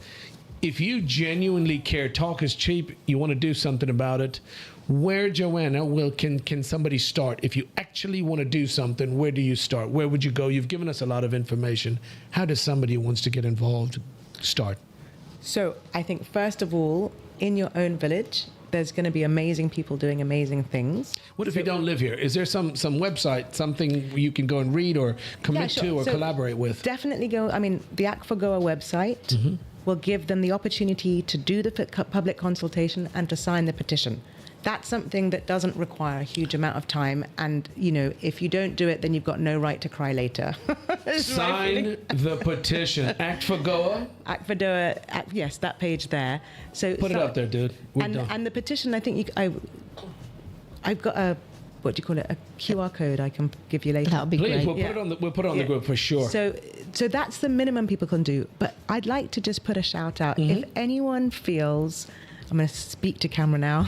If you genuinely care, talk is cheap, you want to do something about it, where, Joanna, can somebody start? If you actually want to do something, where do you start? Where would you go? You've given us a lot of information. How does somebody who wants to get involved start? So I think, first of all, in your own village, there's going to be amazing people doing amazing things. What if you don't live here? Is there some website, something you can go and read or commit to or collaborate with? Definitely go. I mean, the ACT for Goa website will give them the opportunity to do the public consultation and to sign the petition. That's something that doesn't require a huge amount of time. And, if you don't do it, then you've got no right to cry later. Sign the petition. ACT for Goa? ACT for Goa, yes, that page there. So Put it up there, dude. And the petition, I think I've got a what do you call it, a QR code I can give you later. That would be Please, great. we'll put it on the group for sure. So that's the minimum people can do. But I'd like to just put a shout out. If anyone feels, I'm going to speak to camera now.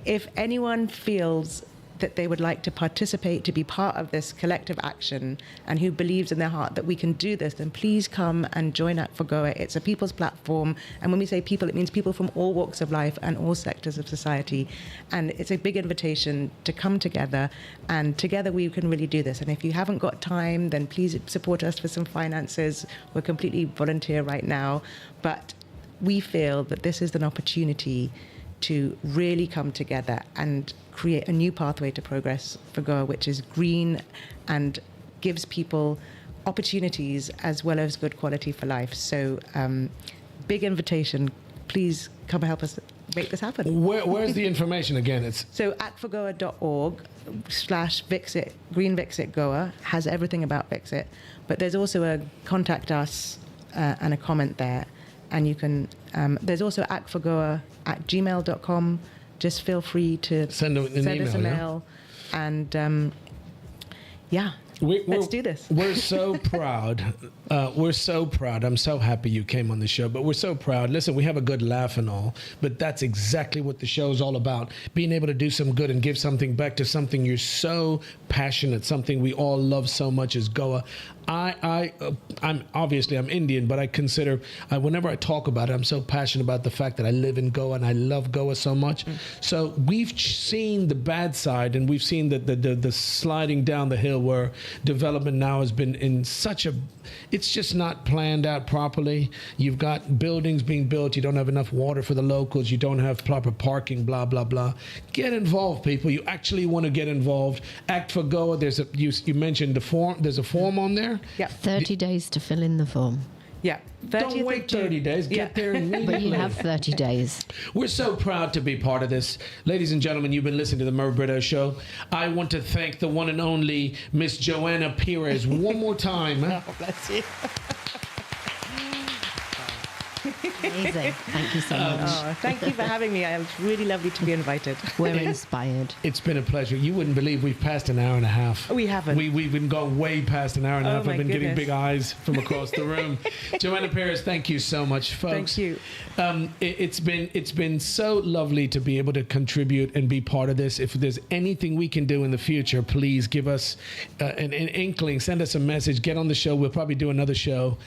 If anyone feels that they would like to participate, to be part of this collective action, and who believes in their heart that we can do this, then please come and join Act for Goa. It's a people's platform. And when we say people, it means people from all walks of life and all sectors of society. And it's a big invitation to come together, and together we can really do this. And if you haven't got time, then please support us with some finances. We're completely volunteer right now. But we feel that this is an opportunity to really come together and create a new pathway to progress for Goa, which is green and gives people opportunities as well as good quality for life. So big invitation. Please come and help us make this happen. Where's the information again? It's So actforgoa.org/Vixit, Green Vixit Goa has everything about Vixit. But there's also a contact us and a comment there. And you can, there's also actforgoa@gmail.com. Just feel free to send us a mail. And let's do this. We're so proud. We're so proud. I'm so happy you came on the show, but we're so proud. Listen, we have a good laugh and all, but that's exactly what the show's all about. Being able to do some good and give something back to something you're so passionate, something we all love so much as Goa. I'm obviously I'm Indian, but I consider whenever I talk about it, I'm so passionate about the fact that I live in Goa and I love Goa so much. So we've seen the bad side, and we've seen the sliding down the hill where development now has been in such a, it's just not planned out properly. You've got buildings being built, you don't have enough water for the locals, you don't have proper parking, blah blah blah. Get involved, people. You actually want to get involved. Act for Goa. You mentioned the form. There's a form on there. Yeah. 30 days to fill in the form. Yeah. Don't wait 30 days. Get there immediately. But you have 30 days. We're so proud to be part of this. Ladies and gentlemen, you've been listening to the Merv Britto Show. I want to thank the one and only Miss Joanna Pyres one more time. Oh, bless you. Amazing. Thank you so much. Oh, thank you for having me. It's really lovely to be invited. We're inspired. It's been a pleasure. You wouldn't believe we've passed an hour and a half. We haven't. We've been going way past an hour and a half. my I've been getting goodness. big eyes from across the room. Joanna Pyres, thank you so much, folks. Thank you. It's been so lovely to be able to contribute and be part of this. If there's anything we can do in the future, please give us an inkling. Send us a message. Get on the show. We'll probably do another show.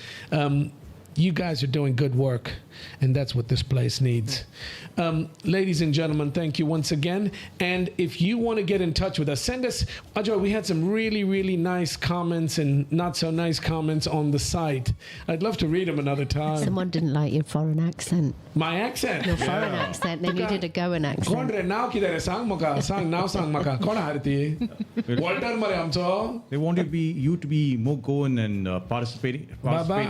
You guys are doing good work, and that's what this place needs. Ladies and gentlemen, thank you once again. And if you want to get in touch with us, send us, Ajoy, we had some really, really nice comments and not so nice comments on the site. I'd love to read them another time. Someone didn't like your foreign accent. My accent? Your foreign accent. They needed a Goan accent. They want you to be more Goan and participate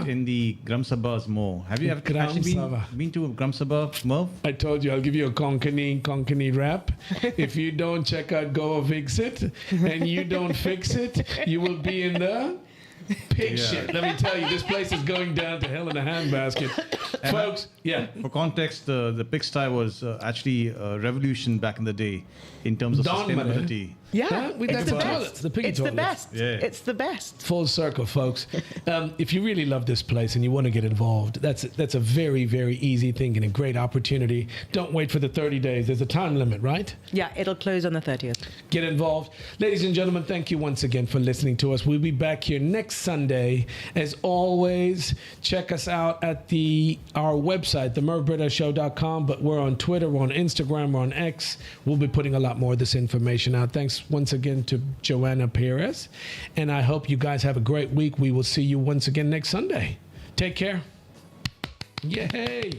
in the Gram Sabhas more. Have you ever actually been to a Gram Sabha, Merv? I told you I'll give you a Konkani rap. If you don't check out Goa Vixit and you don't fix it, you will be in the pig shit. Let me tell you, this place is going down to hell in a handbasket. Folks, For context, the pigsty was actually a revolution back in the day in terms of sustainability. Yeah, it's the best. The piggy it's the toilets. best. Yeah. It's the best. Full circle, folks. If you really love this place and you want to get involved, that's a very, very easy thing and a great opportunity. Don't wait for the 30 days. There's a time limit, right? Yeah, it'll close on the 30th. Get involved. Ladies and gentlemen, thank you once again for listening to us. We'll be back here next Sunday. As always, check us out at our website, themervbrittoshow.com, but we're on Twitter, we're on Instagram, we're on X. We'll be putting a lot more of this information out. Thanks once again to Joanna Pyres, and I hope you guys have a great week. We will see you once again next Sunday. Take care. Yay!